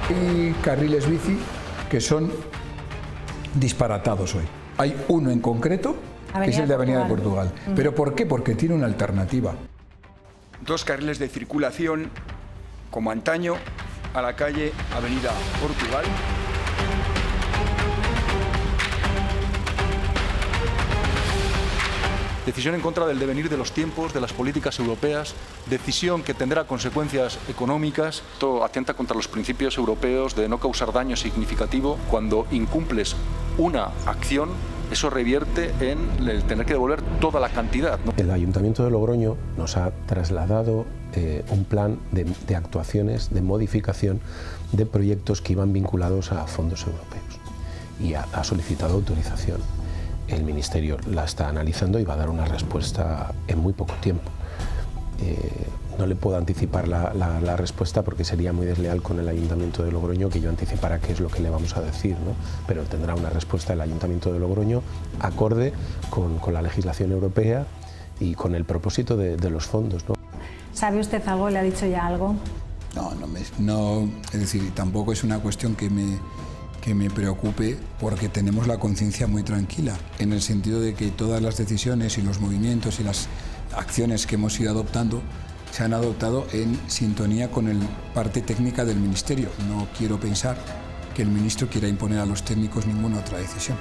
Hay carriles bici que son disparatados hoy. Hay uno en concreto, que es el de Avenida de Portugal. ¿Pero por qué? Porque tiene una alternativa. 2 carriles de circulación, como antaño, a la calle Avenida Portugal. Decisión en contra del devenir de los tiempos, de las políticas europeas, decisión que tendrá consecuencias económicas. Esto atenta contra los principios europeos de no causar daño significativo. Cuando incumples una acción, eso revierte en el tener que devolver toda la cantidad, ¿no? El Ayuntamiento de Logroño nos ha trasladado un plan de actuaciones, de modificación de proyectos que iban vinculados a fondos europeos y ha solicitado autorización. El Ministerio la está analizando y va a dar una respuesta en muy poco tiempo. No le puedo anticipar la respuesta porque sería muy desleal con el Ayuntamiento de Logroño que yo anticipara qué es lo que le vamos a decir, ¿no? Pero tendrá una respuesta el Ayuntamiento de Logroño acorde con la legislación europea y con el propósito de los fondos, ¿no? ¿Sabe usted algo? ¿Le ha dicho ya algo? No, es decir, tampoco es una cuestión que me preocupe porque tenemos la conciencia muy tranquila, en el sentido de que todas las decisiones y los movimientos y las acciones que hemos ido adoptando se han adoptado en sintonía con la parte técnica del Ministerio. No quiero pensar que el Ministro quiera imponer a los técnicos ninguna otra decisión.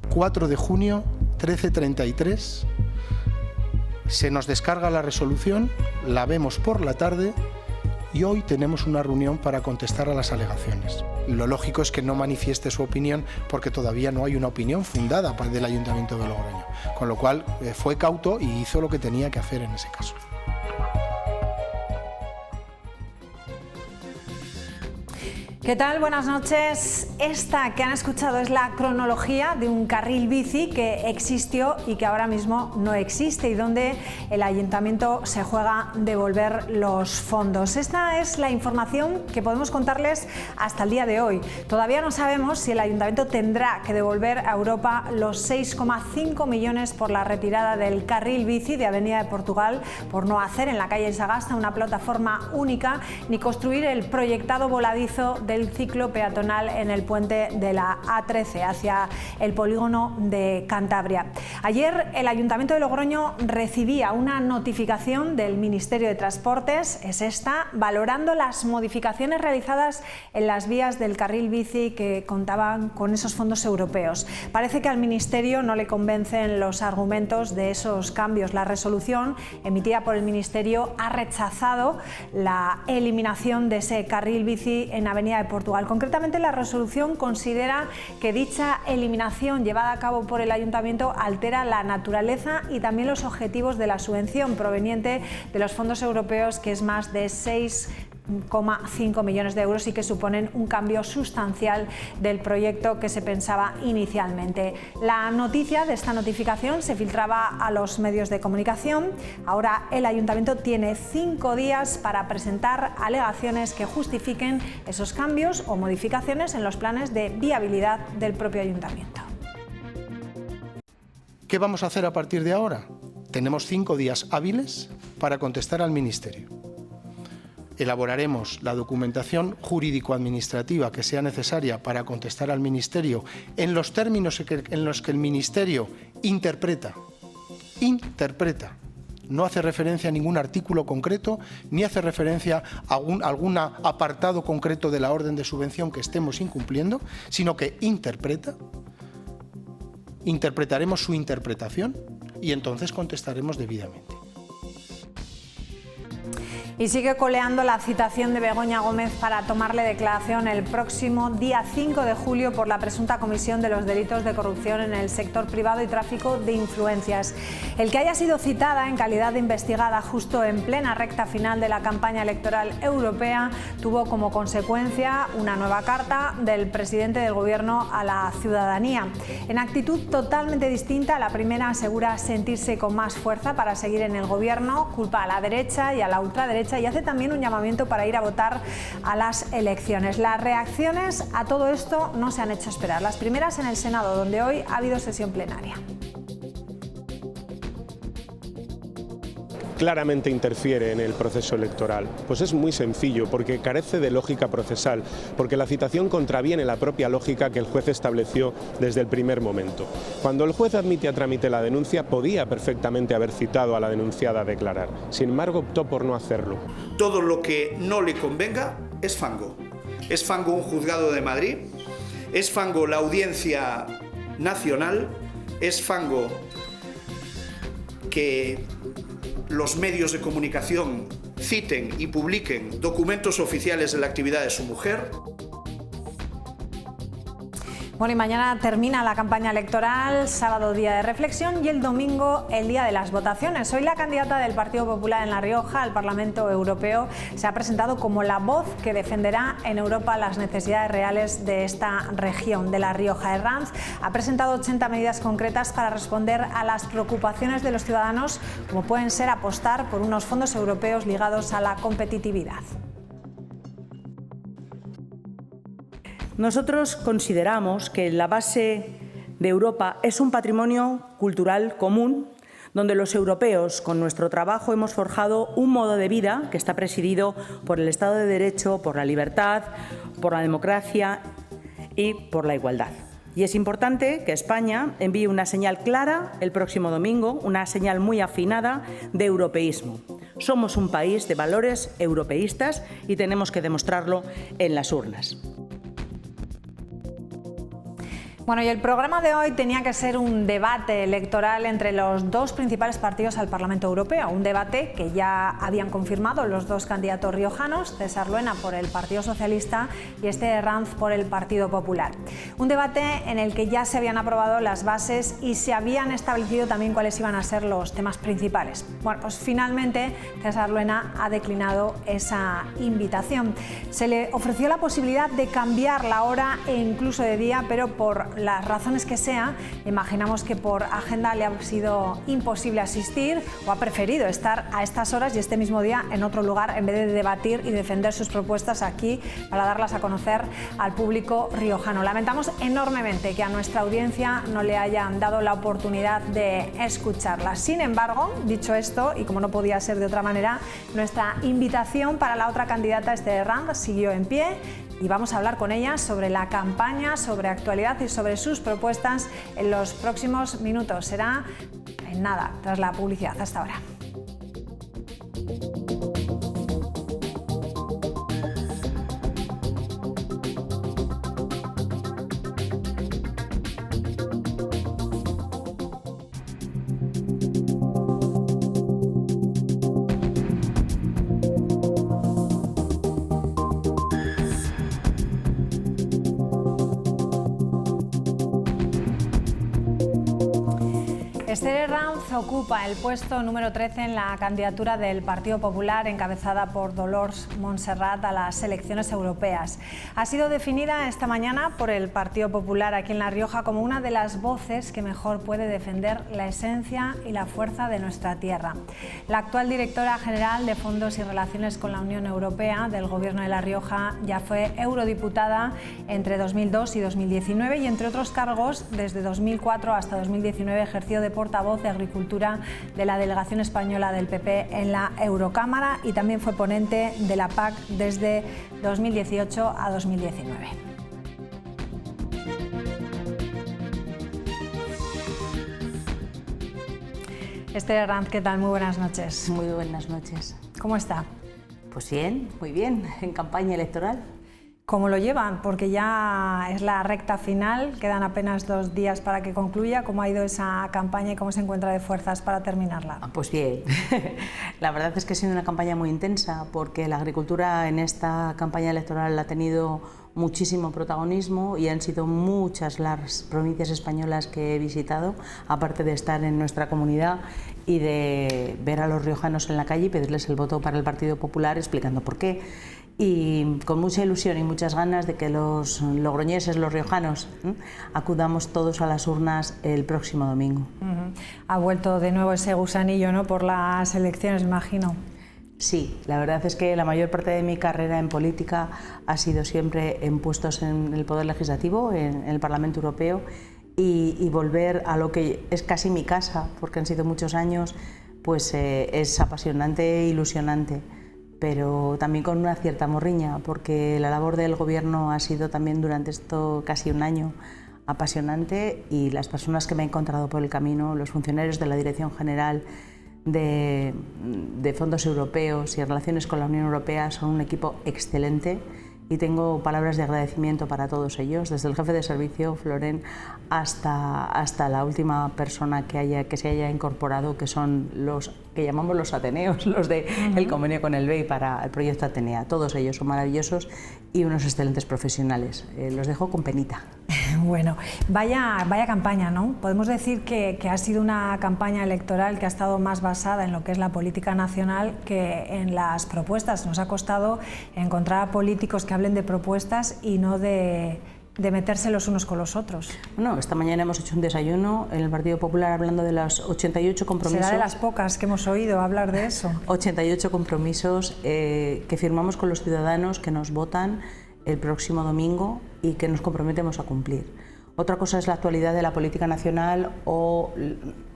4 de junio, 13:33, se nos descarga la resolución, la vemos por la tarde y hoy tenemos una reunión para contestar a las alegaciones. Lo lógico es que no manifieste su opinión porque todavía no hay una opinión fundada del Ayuntamiento de Logroño, con lo cual fue cauto y hizo lo que tenía que hacer en ese caso. ¿Qué tal? Buenas noches. Esta que han escuchado es la cronología de un carril bici que existió y que ahora mismo no existe y donde el Ayuntamiento se juega devolver los fondos. Esta es la información que podemos contarles hasta el día de hoy. Todavía no sabemos si el Ayuntamiento tendrá que devolver a Europa los 6,5 millones por la retirada del carril bici de Avenida de Portugal por no hacer en la calle Sagasta una plataforma única ni construir el proyectado voladizo del ciclo peatonal en el puente de la A13 hacia el polígono de Cantabria. Ayer el Ayuntamiento de Logroño recibía una notificación del Ministerio de Transportes, es esta, valorando las modificaciones realizadas en las vías del carril bici que contaban con esos fondos europeos. Parece que al Ministerio no le convencen los argumentos de esos cambios. La resolución emitida por el Ministerio ha rechazado la eliminación de ese carril bici en Avenida de Portugal. Concretamente, la resolución considera que dicha eliminación llevada a cabo por el Ayuntamiento altera la naturaleza y también los objetivos de la subvención proveniente de los fondos europeos, que es más de 6,5 millones de euros y que suponen un cambio sustancial del proyecto que se pensaba inicialmente. La noticia de esta notificación se filtraba a los medios de comunicación. Ahora el Ayuntamiento tiene 5 días para presentar alegaciones que justifiquen esos cambios o modificaciones en los planes de viabilidad del propio Ayuntamiento. ¿Qué vamos a hacer a partir de ahora? Tenemos 5 días hábiles para contestar al Ministerio. Elaboraremos la documentación jurídico-administrativa que sea necesaria para contestar al Ministerio en los términos en los que el Ministerio interpreta, no hace referencia a ningún artículo concreto, ni hace referencia a algún apartado concreto de la orden de subvención que estemos incumpliendo, sino que interpretaremos su interpretación y entonces contestaremos debidamente. Y sigue coleando la citación de Begoña Gómez para tomarle declaración el próximo día 5 de julio por la presunta comisión de los delitos de corrupción en el sector privado y tráfico de influencias. El que haya sido citada en calidad de investigada justo en plena recta final de la campaña electoral europea tuvo como consecuencia una nueva carta del presidente del Gobierno a la ciudadanía. En actitud totalmente distinta, la primera asegura sentirse con más fuerza para seguir en el Gobierno, culpa a la derecha y a la ultraderecha y hace también un llamamiento para ir a votar a las elecciones. Las reacciones a todo esto no se han hecho esperar. Las primeras en el Senado, donde hoy ha habido sesión plenaria. claramente interfiere en el proceso electoral? Pues es muy sencillo, porque carece de lógica procesal, porque la citación contraviene la propia lógica que el juez estableció desde el primer momento. Cuando el juez admite a trámite la denuncia, podía perfectamente haber citado a la denunciada a declarar. Sin embargo, optó por no hacerlo. Todo lo que no le convenga es fango. Es fango un juzgado de Madrid, es fango la Audiencia Nacional, es fango que los medios de comunicación citen y publiquen documentos oficiales de la actividad de su mujer. Bueno, y mañana termina la campaña electoral, sábado día de reflexión y el domingo el día de las votaciones. Hoy la candidata del Partido Popular en La Rioja al Parlamento Europeo se ha presentado como la voz que defenderá en Europa las necesidades reales de esta región, de La Rioja. Herranz ha presentado 80 medidas concretas para responder a las preocupaciones de los ciudadanos, como pueden ser apostar por unos fondos europeos ligados a la competitividad. Nosotros consideramos que la base de Europa es un patrimonio cultural común, donde los europeos, con nuestro trabajo, hemos forjado un modo de vida que está presidido por el Estado de Derecho, por la libertad, por la democracia y por la igualdad. Y es importante que España envíe una señal clara el próximo domingo, una señal muy afinada de europeísmo. Somos un país de valores europeístas y tenemos que demostrarlo en las urnas. Bueno, y el programa de hoy tenía que ser un debate electoral entre los dos principales partidos al Parlamento Europeo. Un debate que ya habían confirmado los dos candidatos riojanos, César Luena por el Partido Socialista y Esther Herranz por el Partido Popular. Un debate en el que ya se habían aprobado las bases y se habían establecido también cuáles iban a ser los temas principales. Bueno, pues finalmente César Luena ha declinado esa invitación. Se le ofreció la posibilidad de cambiar la hora e incluso de día, pero por las razones que sea, imaginamos que por agenda le ha sido imposible asistir o ha preferido estar a estas horas y este mismo día en otro lugar en vez de debatir y defender sus propuestas aquí para darlas a conocer al público riojano. Lamentamos enormemente que a nuestra audiencia no le hayan dado la oportunidad de escucharlas. Sin embargo, dicho esto, y como no podía ser de otra manera, nuestra invitación para la otra candidata, Esther Herranz, siguió en pie. Y vamos a hablar con ella sobre la campaña, sobre actualidad y sobre sus propuestas en los próximos minutos. Será en nada, tras la publicidad. Hasta ahora. Esther Herranz ocupa el puesto número 13 en la candidatura del Partido Popular encabezada por Dolors Montserrat a las elecciones europeas. Ha sido definida esta mañana por el Partido Popular aquí en La Rioja como una de las voces que mejor puede defender la esencia y la fuerza de nuestra tierra. La actual directora general de Fondos y Relaciones con la Unión Europea del Gobierno de La Rioja ya fue eurodiputada entre 2002 y 2019 y entre otros cargos desde 2004 hasta 2019 ejerció de portavoz de Agricultura de la delegación española del PP en la Eurocámara y también fue ponente de la PAC desde 2018 a 2019. Esther Herranz, ¿qué tal? Muy buenas noches. Muy buenas noches. ¿Cómo está? Pues bien, muy bien, en campaña electoral. ¿Cómo lo llevan? Porque ya es la recta final, quedan apenas 2 días para que concluya. ¿Cómo ha ido esa campaña y cómo se encuentra de fuerzas para terminarla? Pues bien, la verdad es que ha sido una campaña muy intensa porque la agricultura en esta campaña electoral ha tenido muchísimo protagonismo y han sido muchas las provincias españolas que he visitado, aparte de estar en nuestra comunidad y de ver a los riojanos en la calle y pedirles el voto para el Partido Popular explicando por qué. Y con mucha ilusión y muchas ganas de que los logroñeses, los riojanos, acudamos todos a las urnas el próximo domingo. Ha vuelto de nuevo ese gusanillo, ¿no?, por las elecciones, imagino. Sí, la verdad es que la mayor parte de mi carrera en política ha sido siempre en puestos en el Poder Legislativo, en el Parlamento Europeo, y volver a lo que es casi mi casa, porque han sido muchos años, pues es apasionante e ilusionante, pero también con una cierta morriña, porque la labor del Gobierno ha sido también durante esto casi un año apasionante, y las personas que me he encontrado por el camino, los funcionarios de la Dirección General de Fondos Europeos y Relaciones con la Unión Europea, son un equipo excelente, y tengo palabras de agradecimiento para todos ellos, desde el jefe de servicio, Florent, hasta la última persona que se haya incorporado, que son los que llamamos los Ateneos, los del convenio con el BEI para el proyecto Atenea. Todos ellos son maravillosos y unos excelentes profesionales. Los dejo con penita. Bueno, vaya campaña, ¿no? Podemos decir que ha sido una campaña electoral que ha estado más basada en lo que es la política nacional que en las propuestas. Nos ha costado encontrar a políticos que hablen de propuestas y no de meterse los unos con los otros. Bueno, esta mañana hemos hecho un desayuno en el Partido Popular hablando de los 88 compromisos. Será de las pocas que hemos oído hablar de eso. 88 compromisos que firmamos con los ciudadanos que nos votan el próximo domingo y que nos comprometemos a cumplir. Otra cosa es la actualidad de la política nacional o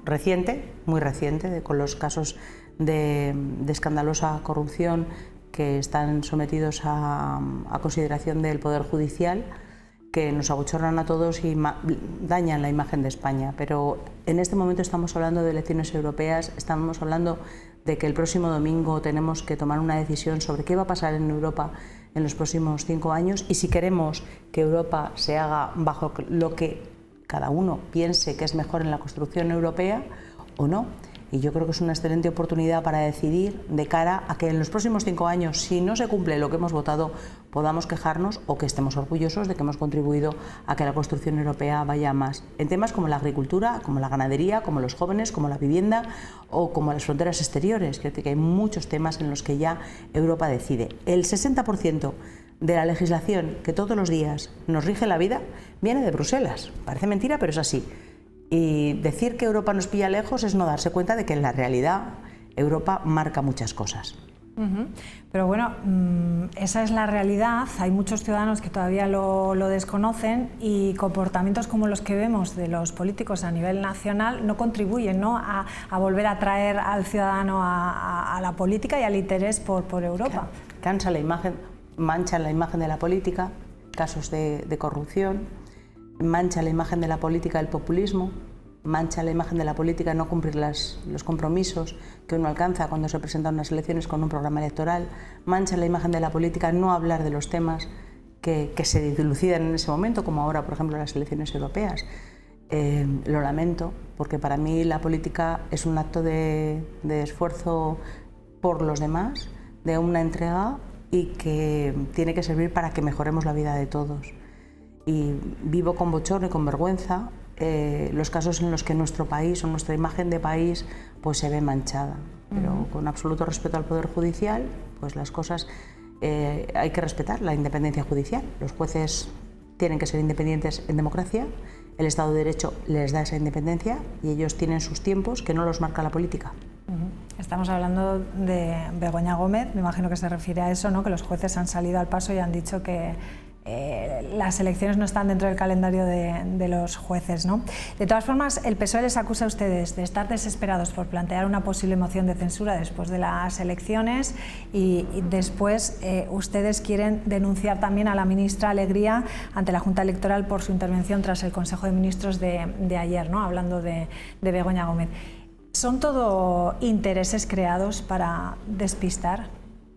reciente, muy reciente, con los casos de escandalosa corrupción que están sometidos a consideración del Poder Judicial, que nos abochornan a todos y dañan la imagen de España. Pero en este momento estamos hablando de elecciones europeas, estamos hablando de que el próximo domingo tenemos que tomar una decisión sobre qué va a pasar en Europa en los próximos 5 años y si queremos que Europa se haga bajo lo que cada uno piense que es mejor en la construcción europea o no. Y yo creo que es una excelente oportunidad para decidir de cara a que en los próximos 5 años, si no se cumple lo que hemos votado, podamos quejarnos o que estemos orgullosos de que hemos contribuido a que la construcción europea vaya más. En temas como la agricultura, como la ganadería, como los jóvenes, como la vivienda o como las fronteras exteriores. Creo que hay muchos temas en los que ya Europa decide. El 60% de la legislación que todos los días nos rige la vida viene de Bruselas. Parece mentira, pero es así. Y decir que Europa nos pilla lejos es no darse cuenta de que en la realidad Europa marca muchas cosas. Pero bueno, esa es la realidad. Hay muchos ciudadanos que todavía lo desconocen y comportamientos como los que vemos de los políticos a nivel nacional no contribuyen, ¿no?, a volver a traer al ciudadano a la política y al interés por Europa. Cansa la imagen, mancha la imagen de la política, casos de corrupción. Mancha la imagen de la política el populismo, mancha la imagen de la política no cumplir los compromisos que uno alcanza cuando se presentan unas elecciones con un programa electoral, mancha la imagen de la política no hablar de los temas que se dilucidan en ese momento, como ahora, por ejemplo, las elecciones europeas. Lo lamento, porque para mí la política es un acto de esfuerzo por los demás, de una entrega y que tiene que servir para que mejoremos la vida de todos. Y vivo con bochorno y con vergüenza los casos en los que nuestro país o nuestra imagen de país pues se ve manchada. Pero con absoluto respeto al Poder Judicial, pues las cosas hay que respetar la independencia judicial. Los jueces tienen que ser independientes en democracia, el Estado de Derecho les da esa independencia y ellos tienen sus tiempos que no los marca la política. Estamos hablando de Begoña Gómez, me imagino que se refiere a eso, ¿no?, que los jueces han salido al paso y han dicho que las elecciones no están dentro del calendario de los jueces, ¿no? De todas formas, el PSOE les acusa a ustedes de estar desesperados por plantear una posible moción de censura después de las elecciones y después ustedes quieren denunciar también a la ministra Alegría ante la Junta Electoral por su intervención tras el Consejo de Ministros de ayer, ¿no?, hablando de Begoña Gómez. ¿Son todo intereses creados para despistar?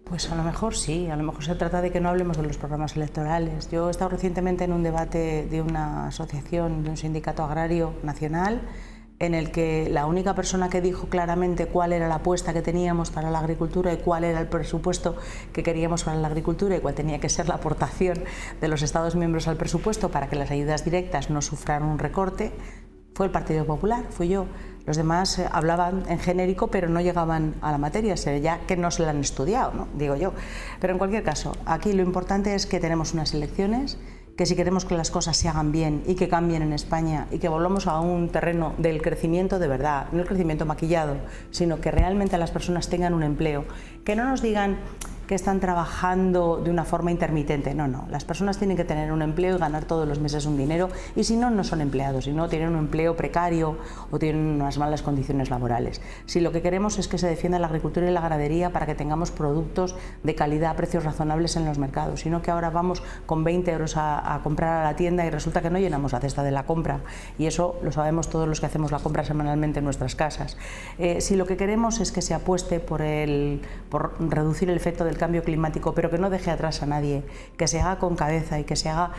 Pues a lo mejor sí, a lo mejor se trata de que no hablemos de los programas electorales. Yo he estado recientemente en un debate de una asociación, de un sindicato agrario nacional, en el que la única persona que dijo claramente cuál era la apuesta que teníamos para la agricultura y cuál era el presupuesto que queríamos para la agricultura y cuál tenía que ser la aportación de los Estados miembros al presupuesto para que las ayudas directas no sufran un recorte, fue el Partido Popular, fui yo. Los demás hablaban en genérico, pero no llegaban a la materia, ya que no se la han estudiado, ¿no?, digo yo. Pero en cualquier caso, aquí lo importante es que tenemos unas elecciones, que si queremos que las cosas se hagan bien y que cambien en España y que volvamos a un terreno del crecimiento de verdad, no el crecimiento maquillado, sino que realmente las personas tengan un empleo, que no nos digan que están trabajando de una forma intermitente. No, no, las personas tienen que tener un empleo y ganar todos los meses un dinero, y si no, no son empleados, si no tienen un empleo precario o tienen unas malas condiciones laborales. Si lo que queremos es que se defienda la agricultura y la ganadería para que tengamos productos de calidad a precios razonables en los mercados, sino que ahora vamos con 20 euros a comprar a la tienda y resulta que no llenamos la cesta de la compra, y eso lo sabemos todos los que hacemos la compra semanalmente en nuestras casas. Si lo que queremos es que se apueste por reducir el efecto del cambio climático, pero que no deje atrás a nadie, que se haga con cabeza y que se haga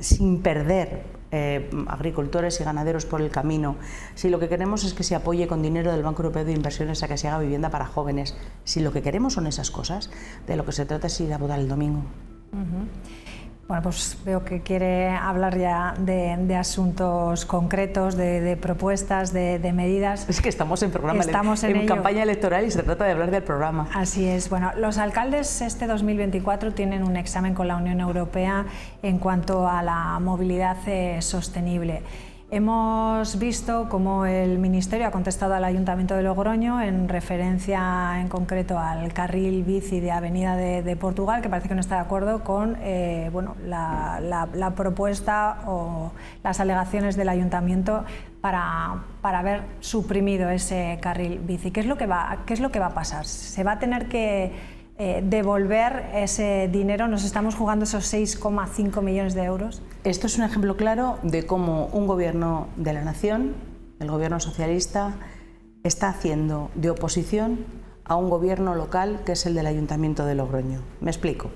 sin perder agricultores y ganaderos por el camino, si lo que queremos es que se apoye con dinero del Banco Europeo de Inversiones a que se haga vivienda para jóvenes, si lo que queremos son esas cosas, de lo que se trata es ir a votar el domingo. Bueno, pues veo que quiere hablar ya de asuntos concretos, de propuestas, de medidas. Es que estamos en campaña electoral y se trata de hablar del programa. Así es. Bueno, los alcaldes este 2024 tienen un examen con la Unión Europea en cuanto a la movilidad sostenible. Hemos visto cómo el Ministerio ha contestado al Ayuntamiento de Logroño en referencia en concreto al carril bici de Avenida de Portugal, que parece que no está de acuerdo con la propuesta o las alegaciones del Ayuntamiento para haber suprimido ese carril bici. ¿Qué es lo que va a pasar? ¿Se va a tener que devolver ese dinero? ¿Nos estamos jugando esos 6,5 millones de euros? Esto es un ejemplo claro de cómo un gobierno de la nación, el gobierno socialista, está haciendo de oposición a un gobierno local que es el del Ayuntamiento de Logroño. Me explico.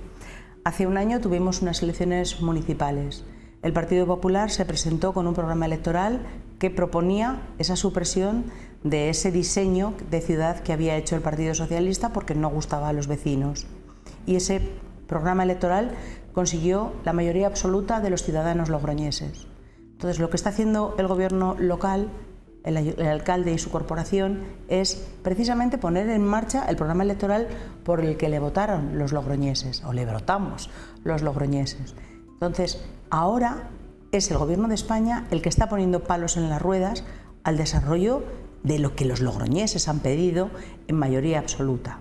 Hace un año tuvimos unas elecciones municipales. El Partido Popular se presentó con un programa electoral que proponía esa supresión de ese diseño de ciudad que había hecho el Partido Socialista porque no gustaba a los vecinos. Y ese programa electoral consiguió la mayoría absoluta de los ciudadanos logroñeses. Entonces, lo que está haciendo el gobierno local, el alcalde y su corporación, es precisamente poner en marcha el programa electoral por el que le votaron los logroñeses, o le votamos los logroñeses. Entonces, ahora es el gobierno de España el que está poniendo palos en las ruedas al desarrollo de lo que los logroñeses han pedido en mayoría absoluta.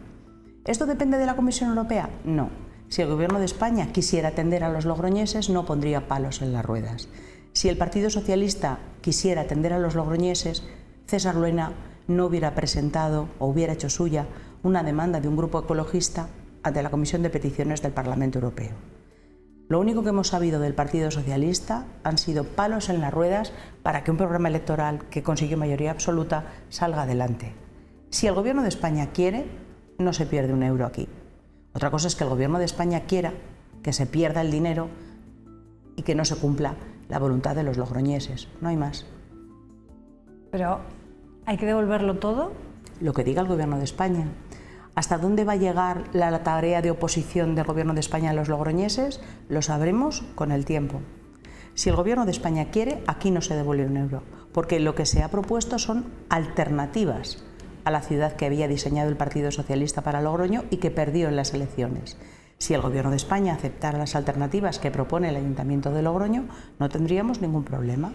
¿Esto depende de la Comisión Europea? No. Si el gobierno de España quisiera atender a los logroñeses, no pondría palos en las ruedas. Si el Partido Socialista quisiera atender a los logroñeses, César Luena no hubiera presentado o hubiera hecho suya una demanda de un grupo ecologista ante la Comisión de Peticiones del Parlamento Europeo. Lo único que hemos sabido del Partido Socialista han sido palos en las ruedas para que un programa electoral que consiguió mayoría absoluta salga adelante. Si el Gobierno de España quiere, no se pierde un euro aquí. Otra cosa es que el Gobierno de España quiera que se pierda el dinero y que no se cumpla la voluntad de los logroñeses. No hay más. Pero, ¿hay que devolverlo todo? Lo que diga el Gobierno de España. ¿Hasta dónde va a llegar la tarea de oposición del Gobierno de España a los logroñeses? Lo sabremos con el tiempo. Si el Gobierno de España quiere, aquí no se devuelve un euro, porque lo que se ha propuesto son alternativas a la ciudad que había diseñado el Partido Socialista para Logroño y que perdió en las elecciones. Si el Gobierno de España aceptara las alternativas que propone el Ayuntamiento de Logroño, no tendríamos ningún problema.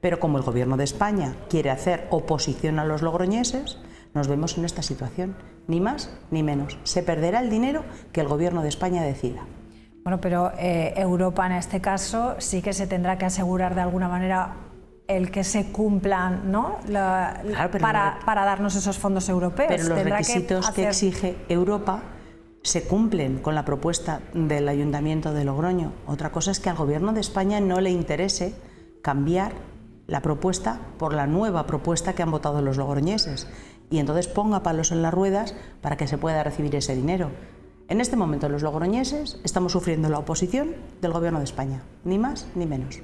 Pero como el Gobierno de España quiere hacer oposición a los logroñeses, nos vemos en esta situación, ni más ni menos. Se perderá el dinero que el Gobierno de España decida. Bueno, pero Europa en este caso sí que se tendrá que asegurar de alguna manera el que se cumplan, ¿no? Para darnos esos fondos europeos. Pero los requisitos que exige Europa se cumplen con la propuesta del Ayuntamiento de Logroño. Otra cosa es que al Gobierno de España no le interese cambiar la propuesta por la nueva propuesta que han votado los logroñeses y entonces ponga palos en las ruedas para que se pueda recibir ese dinero. En este momento los logroñeses estamos sufriendo la oposición del Gobierno de España, ni más ni menos.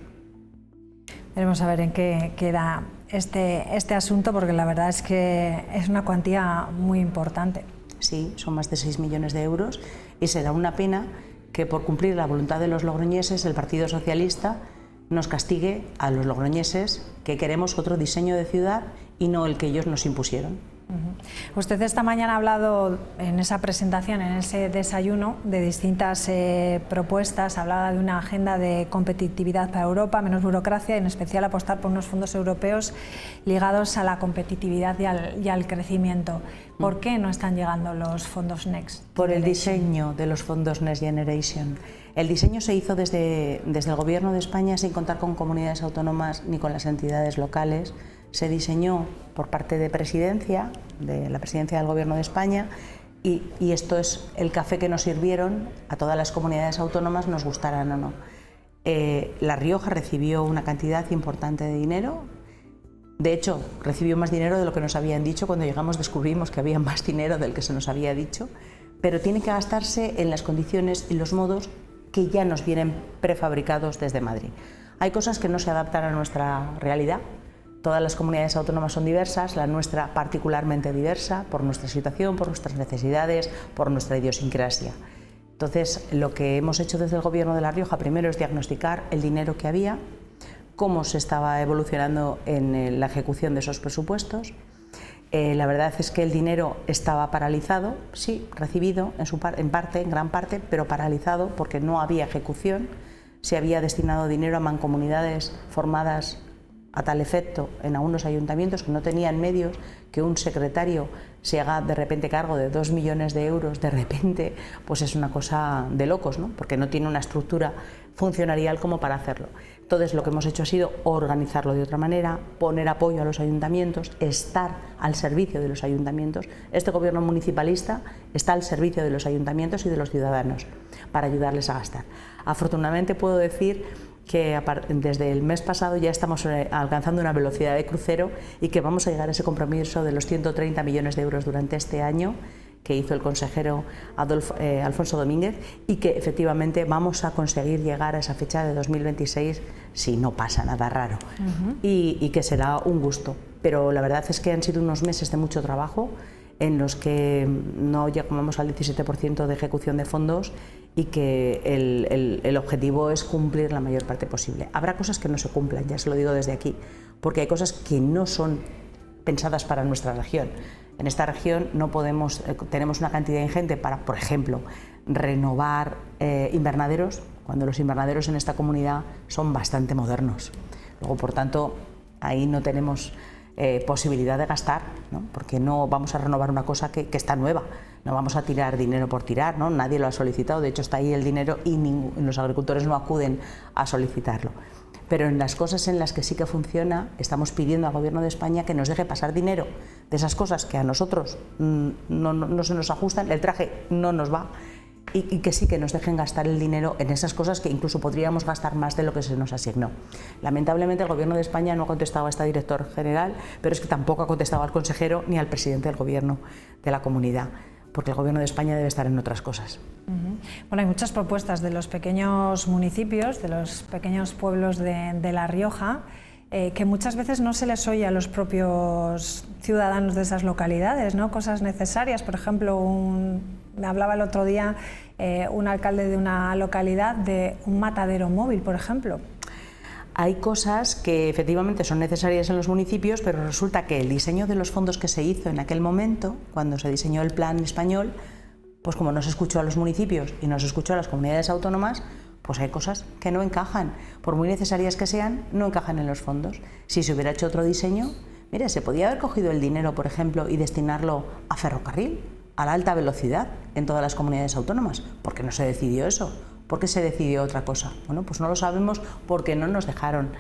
Veremos a ver en qué queda este asunto, porque la verdad es que es una cuantía muy importante. Sí, son más de 6 millones de euros y será una pena que por cumplir la voluntad de los logroñeses el Partido Socialista nos castigue a los logroñeses que queremos otro diseño de ciudad y no el que ellos nos impusieron. Usted esta mañana ha hablado en esa presentación, en ese desayuno, de distintas propuestas. Hablaba de una agenda de competitividad para Europa, menos burocracia y en especial apostar por unos fondos europeos ligados a la competitividad y al crecimiento. ¿Por qué no están llegando los fondos Next? Por el diseño de los fondos Next Generation. El diseño se hizo desde el Gobierno de España sin contar con comunidades autónomas ni con las entidades locales. Se diseñó por parte de la Presidencia del Gobierno de España y esto es el café que nos sirvieron a todas las comunidades autónomas, nos gustaran o no. La Rioja recibió una cantidad importante de dinero. De hecho, recibió más dinero de lo que nos habían dicho. Cuando llegamos descubrimos que había más dinero del que se nos había dicho, pero tiene que gastarse en las condiciones y los modos que ya nos vienen prefabricados desde Madrid. Hay cosas que no se adaptan a nuestra realidad. Todas las comunidades autónomas son diversas, la nuestra particularmente diversa por nuestra situación, por nuestras necesidades, por nuestra idiosincrasia. Entonces, lo que hemos hecho desde el Gobierno de La Rioja primero es diagnosticar el dinero que había, cómo se estaba evolucionando en la ejecución de esos presupuestos. La verdad es que el dinero estaba paralizado, sí, recibido en gran parte, pero paralizado porque no había ejecución. Se había destinado dinero a mancomunidades formadas a tal efecto en algunos ayuntamientos que no tenían medios, que un secretario se haga de repente cargo de 2 millones de euros, de repente, pues es una cosa de locos, ¿no? Porque no tiene una estructura funcionarial como para hacerlo. Entonces lo que hemos hecho ha sido organizarlo de otra manera, poner apoyo a los ayuntamientos, estar al servicio de los ayuntamientos. Este gobierno municipalista está al servicio de los ayuntamientos y de los ciudadanos para ayudarles a gastar. Afortunadamente puedo decir que desde el mes pasado ya estamos alcanzando una velocidad de crucero y que vamos a llegar a ese compromiso de los 130 millones de euros durante este año que hizo el consejero Alfonso Domínguez y que efectivamente vamos a conseguir llegar a esa fecha de 2026 si no pasa nada raro y que será un gusto. Pero la verdad es que han sido unos meses de mucho trabajo en los que no llegamos al 17% de ejecución de fondos y que el objetivo es cumplir la mayor parte posible. Habrá cosas que no se cumplan, ya se lo digo desde aquí, porque hay cosas que no son pensadas para nuestra región. En esta región no podemos, tenemos una cantidad ingente para, por ejemplo, renovar invernaderos, cuando los invernaderos en esta comunidad son bastante modernos. Luego, por tanto, ahí no tenemos posibilidad de gastar, ¿no? Porque no vamos a renovar una cosa que está nueva, no vamos a tirar dinero por tirar, ¿no? Nadie lo ha solicitado, de hecho está ahí el dinero y los agricultores no acuden a solicitarlo. Pero en las cosas en las que sí que funciona, estamos pidiendo al Gobierno de España que nos deje pasar dinero de esas cosas que a nosotros no se nos ajustan, el traje no nos va, y que sí que nos dejen gastar el dinero en esas cosas que incluso podríamos gastar más de lo que se nos asignó. Lamentablemente el Gobierno de España no ha contestado a este director general, pero es que tampoco ha contestado al consejero ni al presidente del Gobierno de la comunidad, porque el Gobierno de España debe estar en otras cosas. Bueno, hay muchas propuestas de los pequeños municipios, de los pequeños pueblos de La Rioja, que muchas veces no se les oye a los propios ciudadanos de esas localidades, ¿no? Cosas necesarias, por ejemplo, me hablaba el otro día un alcalde de una localidad de un matadero móvil, por ejemplo. Hay cosas que efectivamente son necesarias en los municipios, pero resulta que el diseño de los fondos que se hizo en aquel momento, cuando se diseñó el plan español, pues como no se escuchó a los municipios y no se escuchó a las comunidades autónomas, pues hay cosas que no encajan. Por muy necesarias que sean, no encajan en los fondos. Si se hubiera hecho otro diseño, mire, se podía haber cogido el dinero, por ejemplo, y destinarlo a ferrocarril, a la alta velocidad en todas las comunidades autónomas. ¿Por qué no se decidió eso? ¿Por qué se decidió otra cosa? Bueno, pues no lo sabemos porque no nos dejaron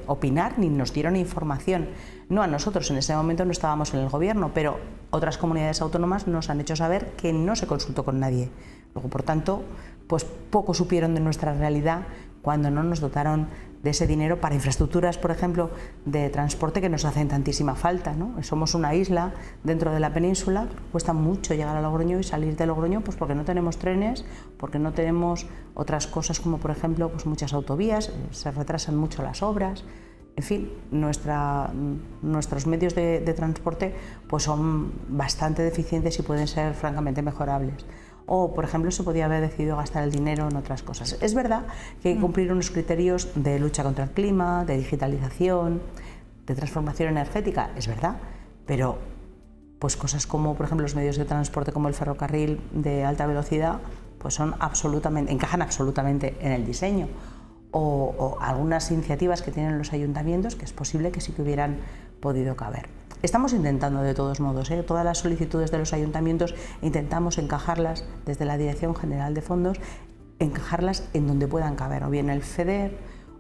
opinar ni nos dieron información. No a nosotros, en ese momento no estábamos en el gobierno, pero otras comunidades autónomas nos han hecho saber que no se consultó con nadie. Luego, por tanto, pues poco supieron de nuestra realidad cuando no nos dotaron de ese dinero para infraestructuras, por ejemplo, de transporte que nos hacen tantísima falta, ¿no? Somos una isla dentro de la península, cuesta mucho llegar a Logroño y salir de Logroño, pues porque no tenemos trenes, porque no tenemos otras cosas como, por ejemplo, pues muchas autovías, se retrasan mucho las obras. En fin, nuestros medios de transporte pues son bastante deficientes y pueden ser francamente mejorables. O, por ejemplo, se podía haber decidido gastar el dinero en otras cosas. Es verdad que hay que cumplir unos criterios de lucha contra el clima, de digitalización, de transformación energética, es verdad, pero pues cosas como, por ejemplo, los medios de transporte como el ferrocarril de alta velocidad, pues encajan absolutamente en el diseño. O algunas iniciativas que tienen los ayuntamientos que es posible que sí que hubieran podido caber. Estamos intentando de todos modos, todas las solicitudes de los ayuntamientos intentamos encajarlas desde la Dirección General de Fondos, encajarlas en donde puedan caber, o bien el FEDER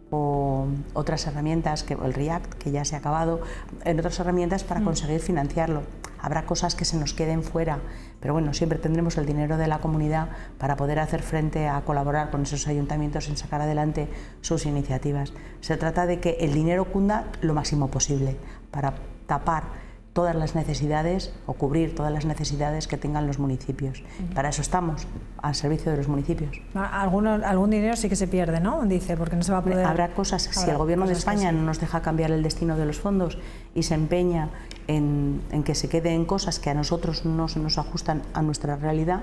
o otras herramientas, el REACT, que ya se ha acabado, en otras herramientas para conseguir financiarlo. Habrá cosas que se nos queden fuera, pero bueno, siempre tendremos el dinero de la comunidad para poder hacer frente a colaborar con esos ayuntamientos en sacar adelante sus iniciativas. Se trata de que el dinero cunda lo máximo posible para tapar todas las necesidades o cubrir todas las necesidades que tengan los municipios. Para eso estamos, al servicio de los municipios. Algún dinero sí que se pierde, ¿no? Dice, porque no se va a poder... Habrá cosas, si el Gobierno de España no nos deja cambiar el destino de los fondos y se empeña en que se queden cosas que a nosotros no se nos ajustan a nuestra realidad,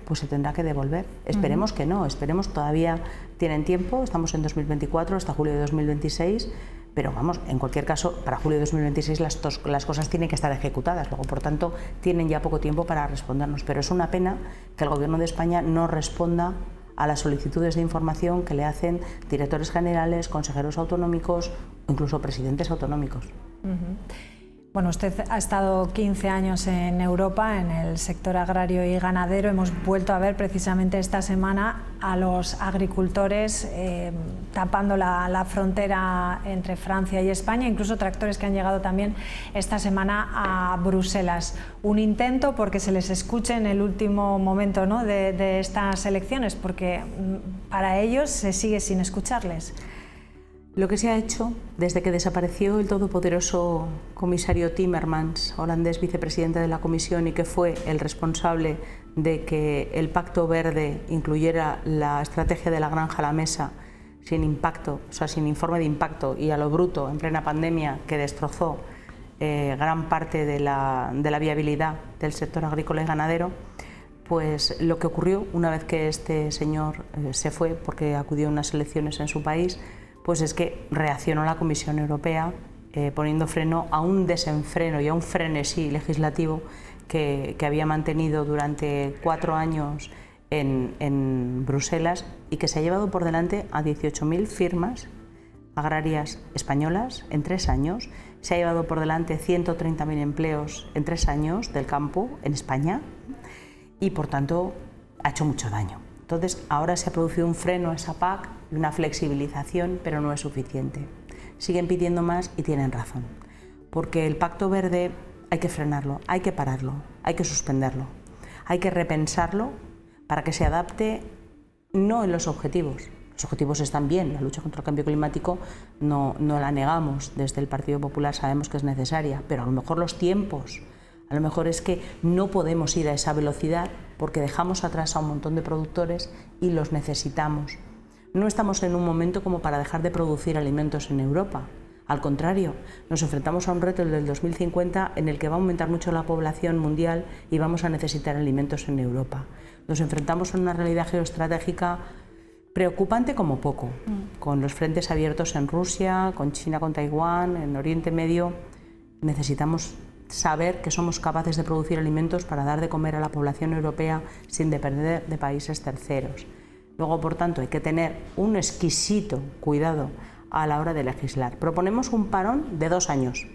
pues se tendrá que devolver. Esperemos que no, esperemos, todavía tienen tiempo, estamos en 2024, hasta julio de 2026, pero vamos, en cualquier caso, para julio de 2026 las cosas tienen que estar ejecutadas, luego por tanto tienen ya poco tiempo para respondernos, pero es una pena que el Gobierno de España no responda a las solicitudes de información que le hacen directores generales, consejeros autonómicos o incluso presidentes autonómicos. Bueno, usted ha estado 15 años en Europa, en el sector agrario y ganadero. Hemos vuelto a ver precisamente esta semana a los agricultores tapando la frontera entre Francia y España, incluso tractores que han llegado también esta semana a Bruselas. Un intento porque se les escuche en el último momento, ¿no?, de estas elecciones, porque para ellos se sigue sin escucharles. Lo que se ha hecho desde que desapareció el todopoderoso comisario Timmermans, holandés vicepresidente de la Comisión y que fue el responsable de que el Pacto Verde incluyera la estrategia de la granja a la mesa sin impacto, o sea, sin informe de impacto y a lo bruto en plena pandemia que destrozó gran parte de la viabilidad del sector agrícola y ganadero, pues lo que ocurrió una vez que este señor se fue porque acudió a unas elecciones en su país, pues es que reaccionó la Comisión Europea poniendo freno a un desenfreno y a un frenesí legislativo que había mantenido durante 4 años en Bruselas y que se ha llevado por delante a 18.000 firmas agrarias españolas en 3 años, se ha llevado por delante 130.000 empleos en 3 años del campo en España y por tanto ha hecho mucho daño. Entonces ahora se ha producido un freno a esa PAC y una flexibilización, pero no es suficiente. Siguen pidiendo más y tienen razón, porque el Pacto Verde hay que frenarlo, hay que pararlo, hay que suspenderlo, hay que repensarlo para que se adapte no en los objetivos. Los objetivos están bien, la lucha contra el cambio climático no la negamos, desde el Partido Popular sabemos que es necesaria, pero a lo mejor los tiempos, a lo mejor es que no podemos ir a esa velocidad porque dejamos atrás a un montón de productores y los necesitamos. No estamos en un momento como para dejar de producir alimentos en Europa. Al contrario, nos enfrentamos a un reto del 2050 en el que va a aumentar mucho la población mundial y vamos a necesitar alimentos en Europa. Nos enfrentamos a una realidad geoestratégica preocupante como poco, con los frentes abiertos en Rusia, con China, con Taiwán, en Oriente Medio. Necesitamos saber que somos capaces de producir alimentos para dar de comer a la población europea sin depender de países terceros. Luego, por tanto, hay que tener un exquisito cuidado a la hora de legislar. Proponemos un parón de 2 años,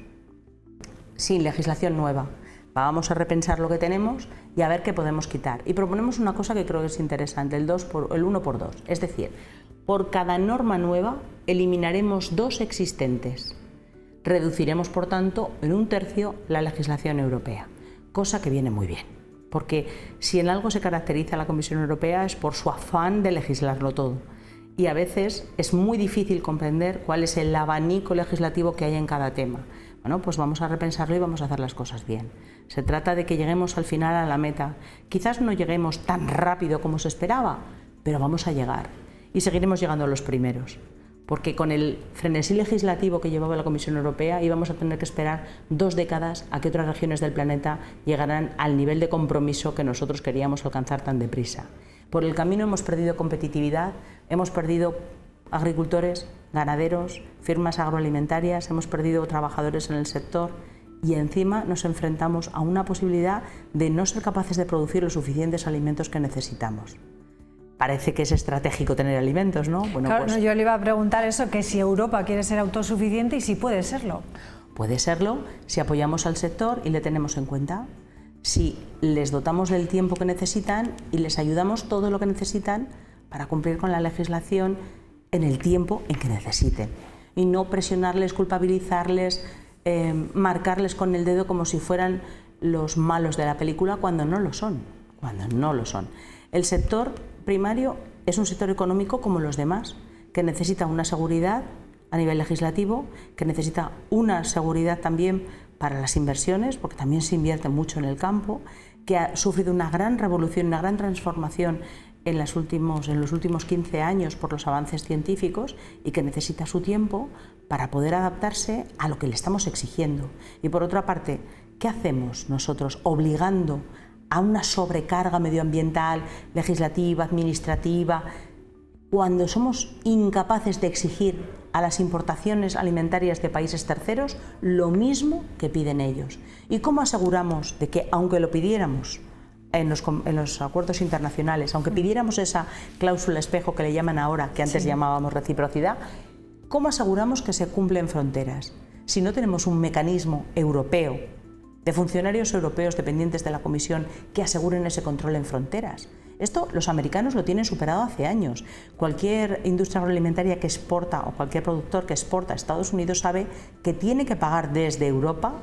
sin legislación nueva. Vamos a repensar lo que tenemos y a ver qué podemos quitar. Y proponemos una cosa que creo que es interesante, el 1 por 2. Es decir, por cada norma nueva eliminaremos 2 existentes. Reduciremos, por tanto, en 1/3 la legislación europea, cosa que viene muy bien, porque si en algo se caracteriza la Comisión Europea es por su afán de legislarlo todo, y a veces es muy difícil comprender cuál es el abanico legislativo que hay en cada tema. Bueno, pues vamos a repensarlo y vamos a hacer las cosas bien. Se trata de que lleguemos al final a la meta. Quizás no lleguemos tan rápido como se esperaba, pero vamos a llegar y seguiremos llegando a los primeros. Porque con el frenesí legislativo que llevaba la Comisión Europea íbamos a tener que esperar 2 décadas a que otras regiones del planeta llegaran al nivel de compromiso que nosotros queríamos alcanzar tan deprisa. Por el camino hemos perdido competitividad, hemos perdido agricultores, ganaderos, firmas agroalimentarias, hemos perdido trabajadores en el sector y encima nos enfrentamos a una posibilidad de no ser capaces de producir los suficientes alimentos que necesitamos. Parece que es estratégico tener alimentos, ¿no? Bueno, claro, pues, yo le iba a preguntar eso, que si Europa quiere ser autosuficiente y si puede serlo. Puede serlo si apoyamos al sector y le tenemos en cuenta, si les dotamos del tiempo que necesitan y les ayudamos todo lo que necesitan para cumplir con la legislación en el tiempo en que necesiten. Y no presionarles, culpabilizarles, marcarles con el dedo como si fueran los malos de la película cuando no lo son. El sector primario es un sector económico como los demás, que necesita una seguridad a nivel legislativo, que necesita una seguridad también para las inversiones, porque también se invierte mucho en el campo, que ha sufrido una gran revolución, una gran transformación en los últimos 15 años por los avances científicos y que necesita su tiempo para poder adaptarse a lo que le estamos exigiendo. Y por otra parte, ¿qué hacemos nosotros obligando a una sobrecarga medioambiental, legislativa, administrativa, cuando somos incapaces de exigir a las importaciones alimentarias de países terceros lo mismo que piden ellos? ¿Y cómo aseguramos de que, aunque lo pidiéramos en los acuerdos internacionales, aunque pidiéramos esa cláusula espejo que le llaman ahora, que antes llamábamos reciprocidad, cómo aseguramos que se cumplen fronteras si no tenemos un mecanismo europeo de funcionarios europeos dependientes de la Comisión que aseguren ese control en fronteras? Esto los americanos lo tienen superado hace años. Cualquier industria agroalimentaria que exporta o cualquier productor que exporta a Estados Unidos sabe que tiene que pagar desde Europa